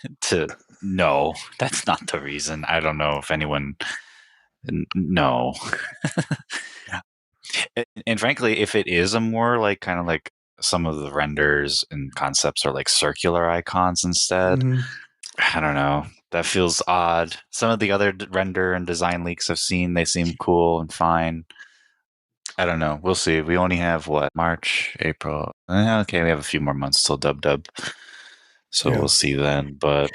no, that's not the reason. I don't know if anyone... No. And frankly, if it is a more like kind of like some of the renders and concepts are like circular icons instead, I don't know. That feels odd. Some of the other render and design leaks I've seen, they seem cool and fine. I don't know. We'll see. We only have March, April. Okay, we have a few more months till dub. So we'll see then. But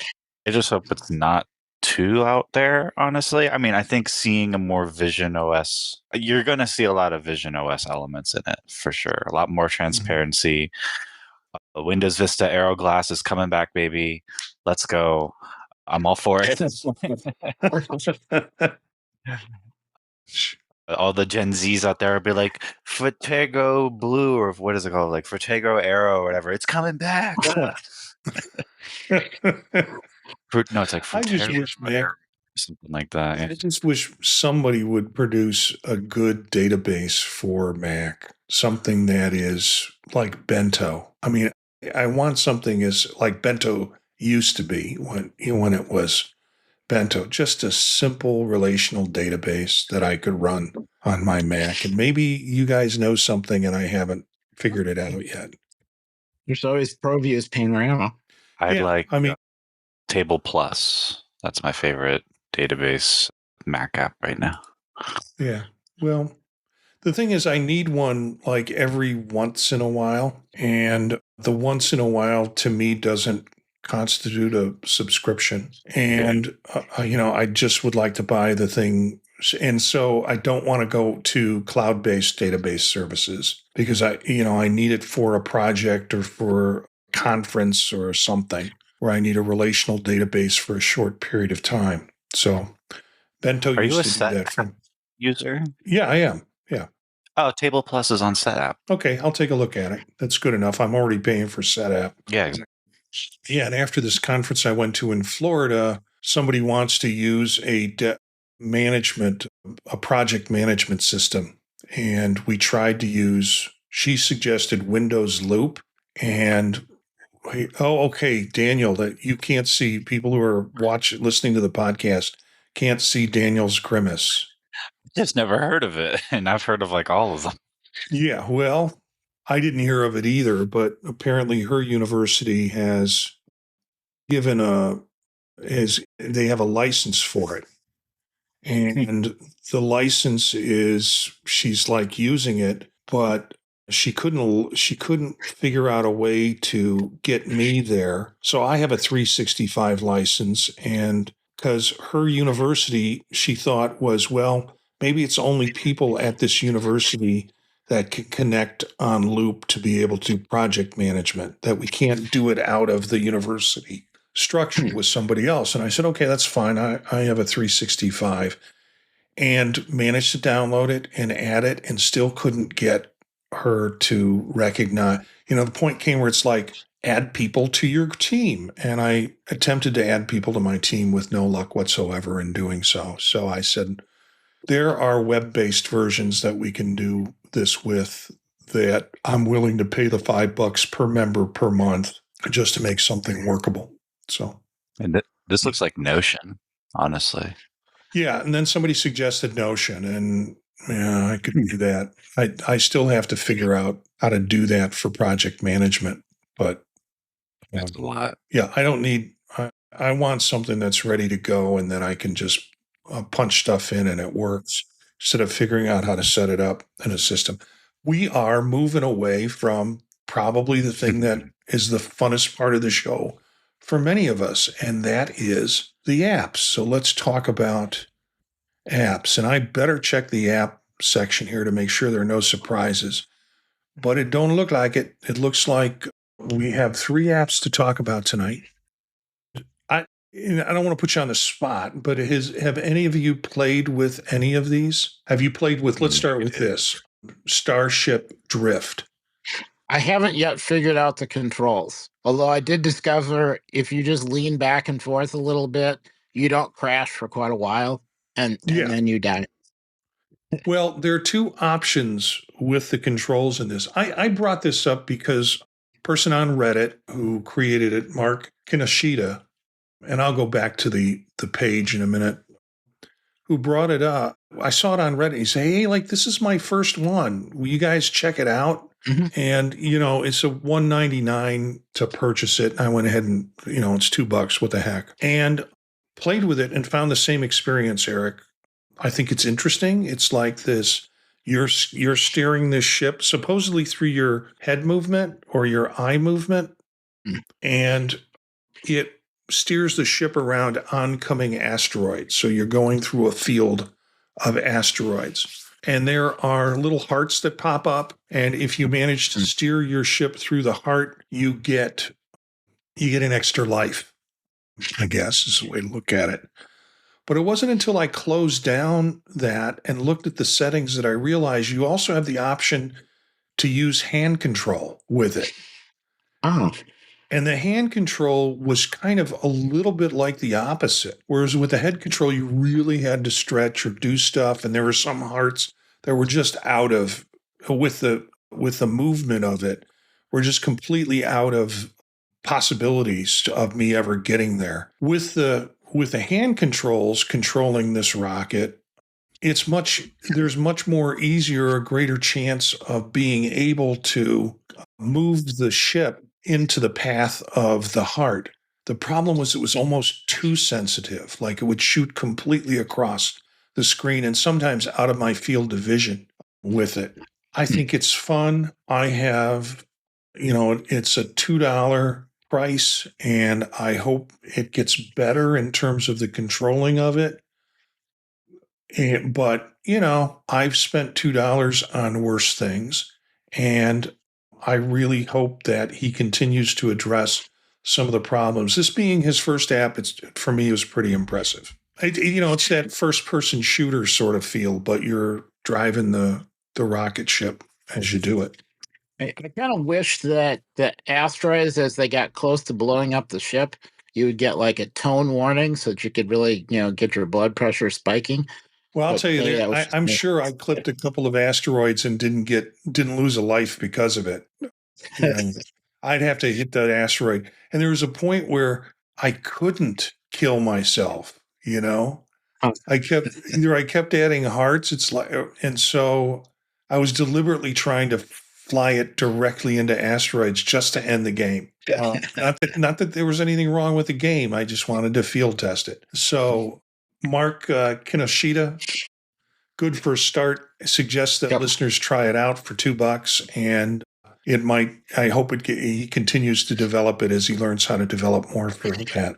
I just hope it's not too out there, honestly. I mean, I think seeing a more visionOS, you're going to see a lot of visionOS elements in it for sure. A lot more transparency. Windows Vista Aero Glass is coming back, baby. Let's go. I'm all for it. All the Gen Zs out there will be like, Frutego Blue, or what is it called? Like Frutego Aero or whatever. It's coming back. No, it's like I just fruit wish Mac. something like that. I just wish somebody would produce a good database for Mac, something that is like Bento. I mean, I want something as like Bento used to be when it was Bento, just a simple relational database that I could run on my Mac. And maybe you guys know something and I haven't figured it out yet. There's always ProView's Panorama. I'd like I mean, Table Plus. That's my favorite database Mac app right now. yeah. Well, the thing is, I need one like every once in a while. And the once in a while to me doesn't constitute a subscription. And, I just would like to buy the thing. And so I don't want to go to cloud-based database services because I need it for a project or for a conference or something where I need a relational database for a short period of time. So Bento Are you a used to do that for me. user? Yeah, I am. Yeah. Oh, Table Plus is on SetApp. Okay, I'll take a look at it. That's good enough. I'm already paying for SetApp. Yeah, exactly. Yeah, and after this conference I went to in Florida, somebody wants to use a project management system. And we tried to use, she suggested Windows Loop. And okay, Daniel, that you can't see, people who are listening to the podcast can't see Daniel's grimace. Just never heard of it, and I've heard of like all of them. Yeah, well, I didn't hear of it either, but apparently her university has given they have a license for it. And the license is, she's like using it, but she couldn't figure out a way to get me there. So I have a 365 license, and because her university, she thought was, well, maybe it's only people at this university that can connect on Loop to be able to do project management, that we can't do it out of the university structure with somebody else. And I said, okay, that's fine. I have a 365 and managed to download it and add it and still couldn't get her to recognize. The point came where it's like, add people to your team. And I attempted to add people to my team with no luck whatsoever in doing so. So I said, there are web-based versions that we can do this with that I'm willing to pay the $5 per member per month just to make something workable. So, and this looks like Notion, honestly. Yeah, and then somebody suggested Notion, and yeah, I could do that. I still have to figure out how to do that for project management, but That's a lot. Yeah, I don't need. I want something that's ready to go, and then I can just punch stuff in and it works instead of figuring out how to set it up in a system. We are moving away from probably the thing that is the funnest part of the show for many of us, and that is the apps. So let's talk about apps. And I better check the app section here to make sure there are no surprises. But it don't look like it. It looks like we have 3 apps to talk about tonight. I don't want to put you on the spot, but have any of you played with any of these? Have you played with, let's start with this, Starship Drift? I haven't yet figured out the controls. Although I did discover if you just lean back and forth a little bit, you don't crash for quite a while, and then you die. Well, there are 2 options with the controls in this. I brought this up because a person on Reddit who created it, Mark Kinoshita, and I'll go back to the page in a minute, who brought it up. I saw it on Reddit. He said, hey, like, this is my first one. Will you guys check it out? Mm-hmm. And, it's a $199 to purchase it. I went ahead and, it's $2. What the heck? And played with it and found the same experience, Eric. I think it's interesting. It's like this, you're steering this ship supposedly through your head movement or your eye movement, and it steers the ship around oncoming asteroids. So you're going through a field of asteroids. And there are little hearts that pop up. And if you manage to steer your ship through the heart, you get an extra life, I guess is the way to look at it. But it wasn't until I closed down that and looked at the settings that I realized you also have the option to use hand control with it. Oh. And the hand control was kind of a little bit like the opposite. Whereas with the head control, you really had to stretch or do stuff. And there were some hearts that were just out of, with the movement of it, were just completely out of possibilities of me ever getting there. With the hand controls controlling this rocket, there's much more easier, a greater chance of being able to move the ship into the path of the heart. The problem was it was almost too sensitive, like it would shoot completely across the screen and sometimes out of my field of vision with it. I think it's fun. I have, it's a $2 price, and I hope it gets better in terms of the controlling of it. But, I've spent $2 on worse things, and I really hope that he continues to address some of the problems. This being his first app, for me, it was pretty impressive. It's that first-person shooter sort of feel, but you're driving the rocket ship as you do it. I kind of wish that the asteroids, as they got close to blowing up the ship, you would get like a tone warning so that you could really, get your blood pressure spiking. Well, I'll tell you, I'm sure I clipped a couple of asteroids and didn't lose a life because of it. I'd have to hit that asteroid, and there was a point where I couldn't kill myself. I kept adding hearts. It's like, and so I was deliberately trying to fly it directly into asteroids just to end the game. Not that there was anything wrong with the game. I just wanted to field test it. So Mark Kinoshita, good for a start. Suggests that listeners try it out for $2, and it might. I hope he continues to develop it as he learns how to develop more for that.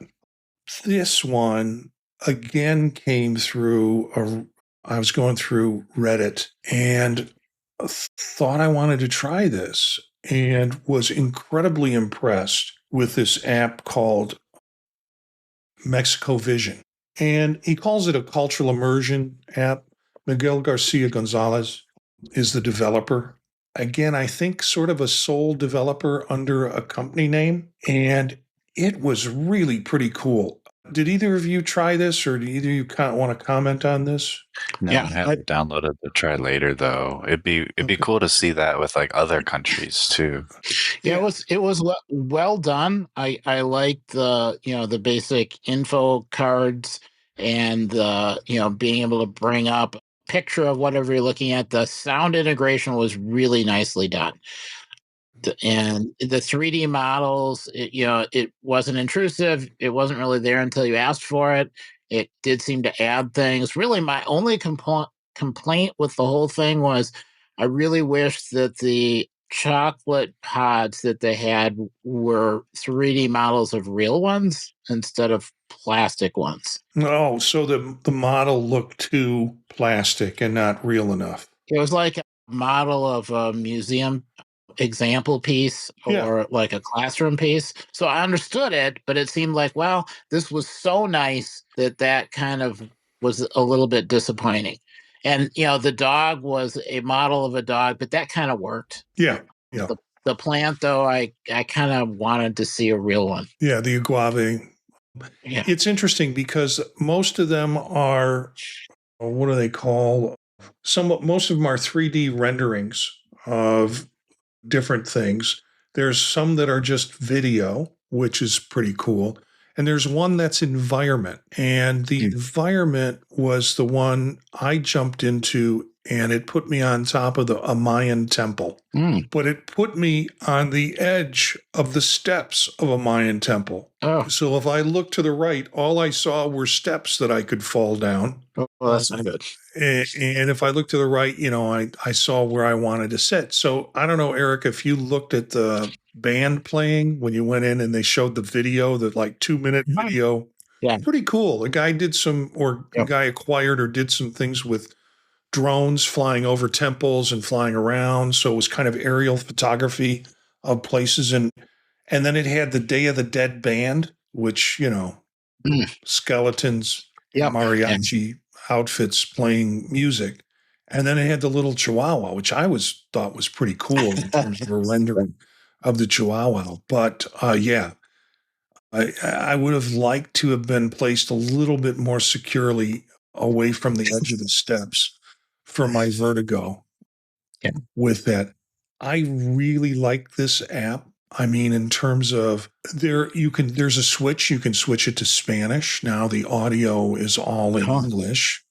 This one again came through. I was going through Reddit and thought I wanted to try this, and was incredibly impressed with this app called Mexico Vision. And he calls it a cultural immersion app. Miguel Garcia Gonzalez is the developer. Again, I think sort of a sole developer under a company name. And it was really pretty cool. Did either of you try this, or do either of you want to comment on this? No, I haven't downloaded to try later though. It'd be cool to see that with like other countries too. Yeah, it was well done. I liked the basic info cards and being able to bring up a picture of whatever you're looking at. The sound integration was really nicely done. And the 3D models, it wasn't intrusive. It wasn't really there until you asked for it. It did seem to add things. Really, my only complaint with the whole thing was I really wish that the chocolate pods that they had were 3D models of real ones instead of plastic ones. Oh, so the model looked too plastic and not real enough. It was like a model of a museum example piece or like a classroom piece. So I understood it, but it seemed like, well, this was so nice that kind of was a little bit disappointing. And, the dog was a model of a dog, but that kind of worked. Yeah. The plant, though, I kind of wanted to see a real one. Yeah, the agave. Yeah. It's interesting because most of them are, what do they call? Most of them are 3D renderings of different things. There's some that are just video, which is pretty cool. And there's one that's environment. And the environment was the one I jumped into, and it put me on top of a Mayan temple. But it put me on the edge of the steps of a Mayan temple. Oh. So if I looked to the right, all I saw were steps that I could fall down. Oh, well, that's not good. And if I looked to the right, I saw where I wanted to sit. So I don't know, Eric, if you looked at the band playing when you went in and they showed the video, the like 2-minute video. Yeah. Pretty cool. A guy a guy acquired or did some things with drones flying over temples and flying around. So it was kind of aerial photography of places. And then it had the Day of the Dead band, which, skeletons, mariachi outfits playing music. And then it had the little chihuahua, which I thought was pretty cool in terms of a rendering. of the Chihuahua. But yeah, I would have liked to have been placed a little bit more securely away from the edge of the steps for my vertigo with that. I really like this app. I mean, in terms of there's a switch, you can switch it to Spanish. Now the audio is all in English,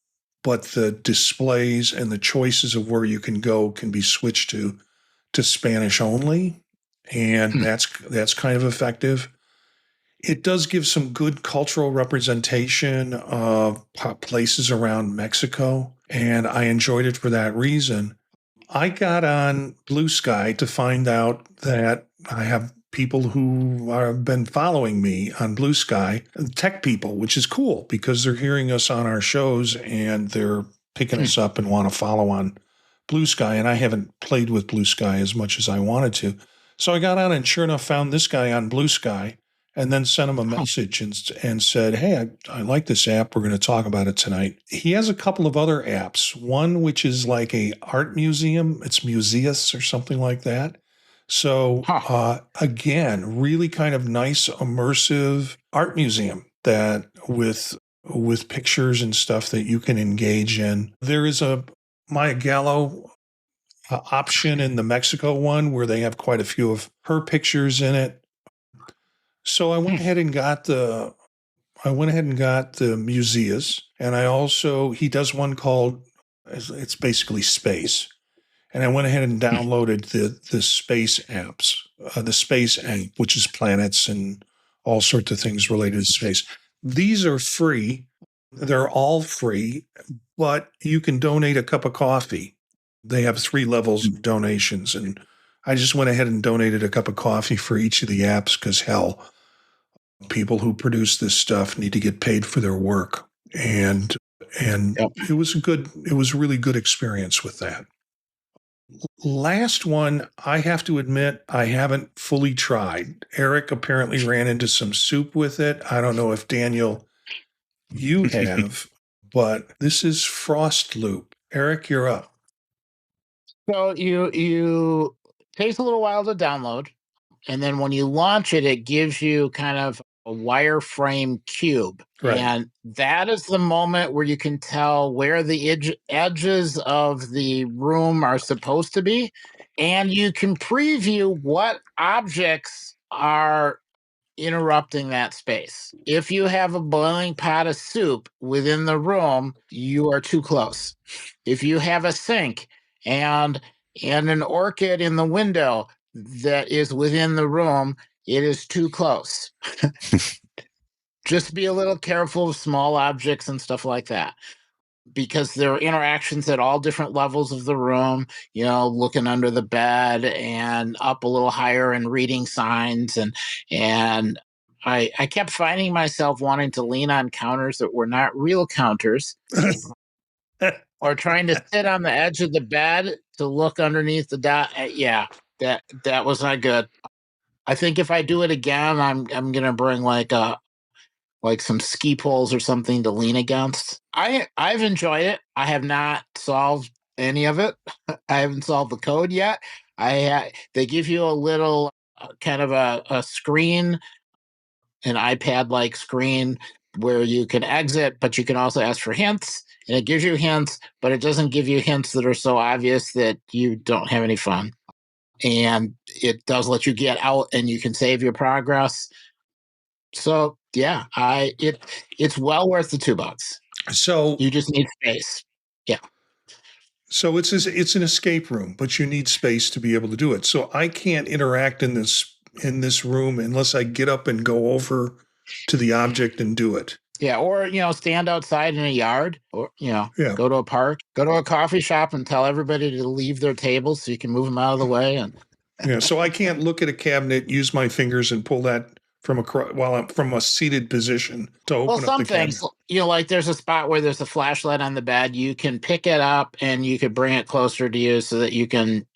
but the displays and the choices of where you can go can be switched to Spanish only. And that's kind of effective. It does give some good cultural representation of places around Mexico, and I enjoyed it for that reason. I got on Blue Sky to find out that I have people who have been following me on Blue Sky, tech people, which is cool because they're hearing us on our shows and they're picking us up and want to follow on Blue Sky. And I haven't played with Blue Sky as much as I wanted to. So I got on and sure enough found this guy on Blue Sky and then sent him a message and said, hey, I like this app. We're going to talk about it tonight. He has a couple of other apps, one which is like a art museum. It's Museus or something like that. So again, really kind of nice, immersive art museum that with pictures and stuff that you can engage in. There is a Maya Gallo option in the Mexico one where they have quite a few of her pictures in it. So I went ahead and got the Museus, and he does one called, it's basically space. And I went ahead and downloaded the space apps, the space app, which is planets and all sorts of things related to space. These are free. They're all free, but you can donate a cup of coffee. They have 3 levels of donations, and I just went ahead and donated a cup of coffee for each of the apps because hell, people who produce this stuff need to get paid for their work. And it was a really good experience with that. Last one, I have to admit, I haven't fully tried. Eric apparently ran into some soup with it. I don't know if Daniel, you have, but this is Frost Loop. Eric, you're up. So you takes a little while to download, and then when you launch it, it gives you kind of a wireframe cube. Right. And that is the moment where you can tell where the edges of the room are supposed to be. And you can preview what objects are interrupting that space. If you have a boiling pot of soup within the room, you are too close. If you have a sink and an orchid in the window that is within the room, it is too close. Just be a little careful of small objects and stuff like that, because there are interactions at all different levels of the room, looking under the bed and up a little higher and reading signs. And I kept finding myself wanting to lean on counters that were not real counters or trying to sit on the edge of the bed to look underneath the dot. Yeah, that was not good. I think if I do it again, I'm going to bring like some ski poles or something to lean against. I've enjoyed it. I have not solved any of it. I haven't solved the code yet. They give you a little kind of a screen, an iPad-like screen where you can exit, but you can also ask for hints. And it gives you hints, but it doesn't give you hints that are so obvious that you don't have any fun. And it does let you get out and you can save your progress. So yeah, it's well worth the $2. So you just need space. Yeah. So it's an escape room, but you need space to be able to do it. So I can't interact in this room unless I get up and go over to the object and do it. Yeah, or stand outside in a yard, or go to a park, go to a coffee shop, and tell everybody to leave their tables so you can move them out of the way. And so I can't look at a cabinet, use my fingers, and pull that while I'm from a seated position to open up the cabinet. Well, some things, like there's a spot where there's a flashlight on the bed. You can pick it up and you could bring it closer to you so that you can,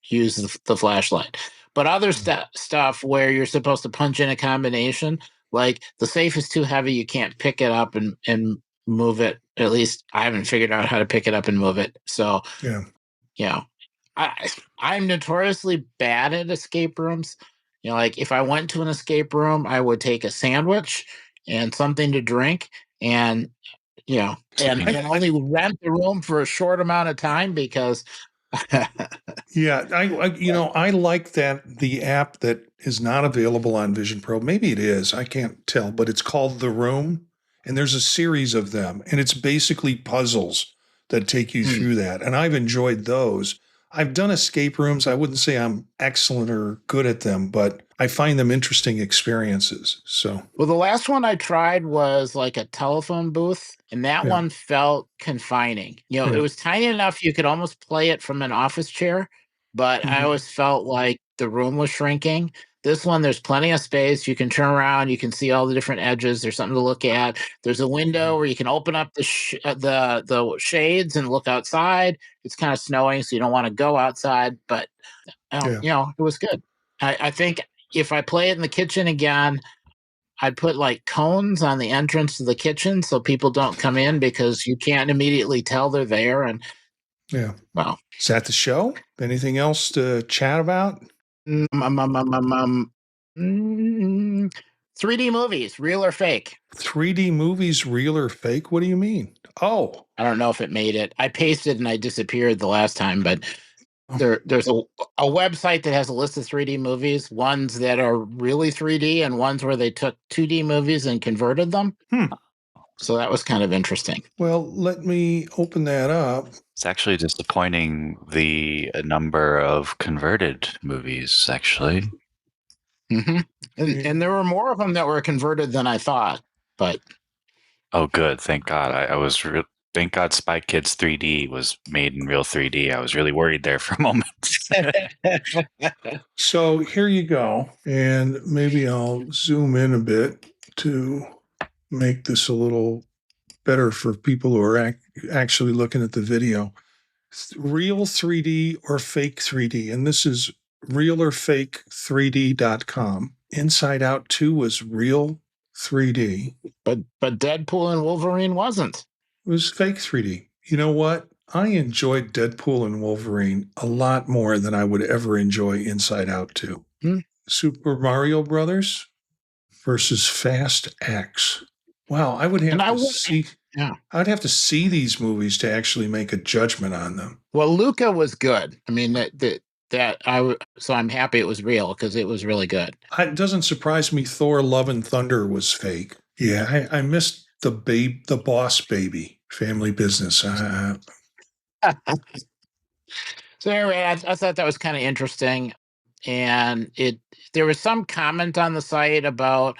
use the flashlight. But other stuff where you're supposed to punch in a combination, like the safe is too heavy, you can't pick it up and move it. At least I haven't figured out how to pick it up and move it. So, I'm notoriously bad at escape rooms. Like if I went to an escape room, I would take a sandwich and something to drink, and and only rent the room for a short amount of time because Yeah, I like that the app that is not available on Vision Pro. Maybe it is, I can't tell, but it's called The Room, and there's a series of them, and it's basically puzzles that take you through that. And I've enjoyed those. I've done escape rooms. I wouldn't say I'm excellent or good at them, but I find them interesting experiences. So, well, the last one I tried was like a telephone booth, and that yeah, one felt confining. It yeah. was tiny enough you could almost play it from an office chair, but I Mhm. always felt like the room was shrinking. This one, there's plenty of space. You can turn around, you can see all the different edges. There's something to look at. There's a window where you can open up the shades and look outside. It's kind of snowing, so you don't want to go outside, but Yeah. it was good. I think if I play it in the kitchen again, I'd put like cones on the entrance to the kitchen so people don't come in because you can't immediately tell they're there. And Yeah. well, Is that the show? Anything else to chat about? 3D movies, real or fake? 3D movies, real or fake? What do you mean? Oh, I don't know if it made it. I pasted and I disappeared the last time, but there's a website that has a list of 3D movies, ones that are really 3D and ones where they took 2D movies and converted them. So that was kind of interesting. Well, let me open that up. It's actually disappointing the number of converted movies, actually. And there were more of them that were converted than I thought, but Oh, good. Thank God. Thank God Spy Kids 3D was made in real 3D. I was really worried there for a moment. So here you go. And maybe I'll zoom in a bit to make this a little better for people who are actually looking at the video. Real 3D or fake 3D. And this is realorfake3d.com. Inside Out 2 was real 3D. but Deadpool and Wolverine wasn't. It was fake 3D. You know what? I enjoyed Deadpool and Wolverine a lot more than I would ever enjoy Inside Out 2. Super Mario Brothers versus Fast X. Wow, I would have to see. Yeah, I'd have to see these movies to actually make a judgment on them. well, Luca was good. I mean so I'm happy it was real because it was really good. It doesn't surprise me. Thor: Love and Thunder was fake. Yeah, I missed the Boss Baby Family Business. So anyway, I thought that was kind of interesting, and there was some comment on the site about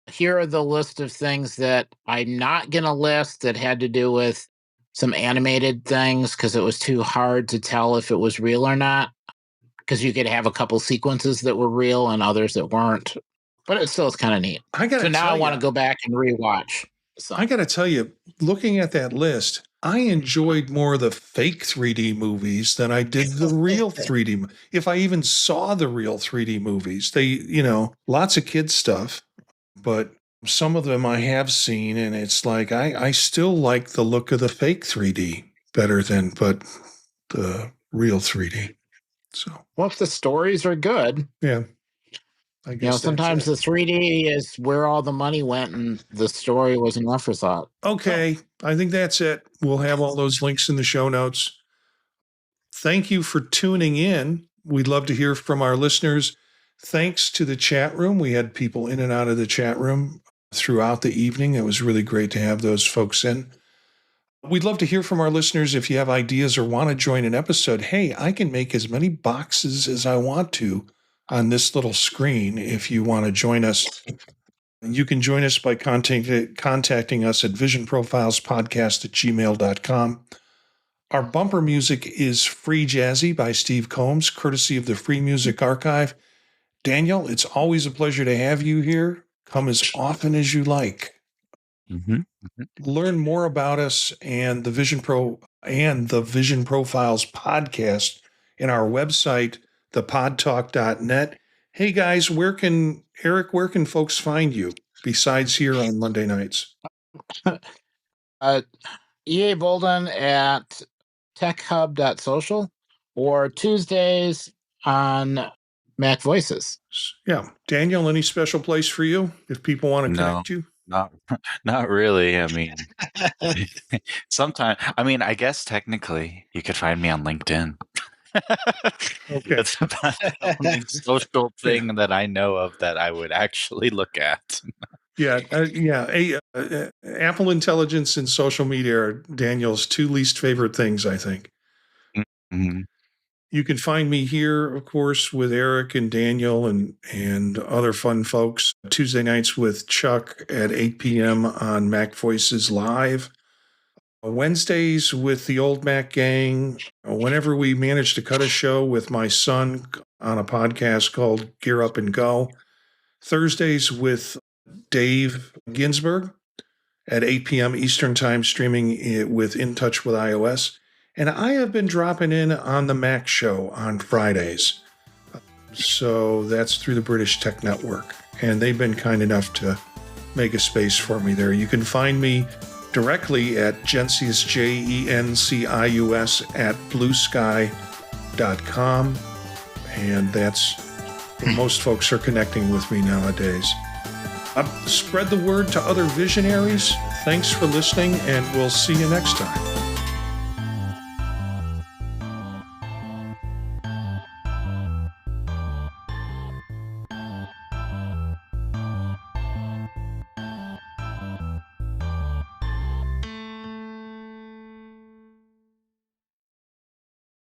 here are the list of things that I'm not going to list that had to do with some animated things because it was too hard to tell if it was real or not. Because you could have a couple sequences that were real and others that weren't, but it still is kind of neat. So now I want to go back and rewatch. So I got to tell you, looking at that list, I enjoyed more of the fake 3D movies than I did the real 3D. If I even saw the real 3D movies, lots of kids stuff, but some of them I have seen, and it's like I still like the look of the fake 3D better than the real 3D. So, well, if the stories are good, yeah, I guess sometimes the 3D is where all the money went, and the story was an afterthought. Okay, I think that's it. We'll have all those links in the show notes. Thank you for tuning in. We'd love to hear from our listeners. Thanks to the chat room. We had people in and out of the chat room throughout the evening. It was really great to have those folks in. We'd love to hear from our listeners. If you have ideas or want to join an episode, hey, I can make as many boxes as I want to on this little screen. If you want to join us, you can join us by contacting us at visionprofilespodcast@gmail.com. Our bumper music is Free Jazzy by Steve Combs, courtesy of the Free Music Archive. Daniel, it's always a pleasure to have you here. Come as often as you like. Learn more about us and the Vision Pro and the Vision Profiles podcast in our website, thepodtalk.net. Hey guys, where can folks find you besides here on Monday nights? EA Bolden at techhub.social, or Tuesdays on Mac Voices. Yeah. Daniel, any special place for you if people want to connect you? Not not really. I mean, sometimes, I mean, I guess technically you could find me on LinkedIn. Okay. That's about the only social thing that I know of that I would actually look at. Yeah. Apple Intelligence and social media are Daniel's two least favorite things, I think. Mhm. You can find me here, of course, with Eric and Daniel and other fun folks. Tuesday nights with Chuck at 8 p.m. on Mac Voices Live. Wednesdays with the Old Mac Gang. Whenever we manage to cut a show with my son on a podcast called Gear Up and Go. Thursdays with Dave Ginsburg at 8 p.m. Eastern Time, streaming with In Touch with iOS. And I have been dropping in on the Mac Show on Fridays. So that's through the British Tech Network. And they've been kind enough to make a space for me there. You can find me directly at Gencius, Jencius, at bluesky.com. And that's where most folks are connecting with me nowadays. Spread the word to other visionaries. Thanks for listening, and we'll see you next time.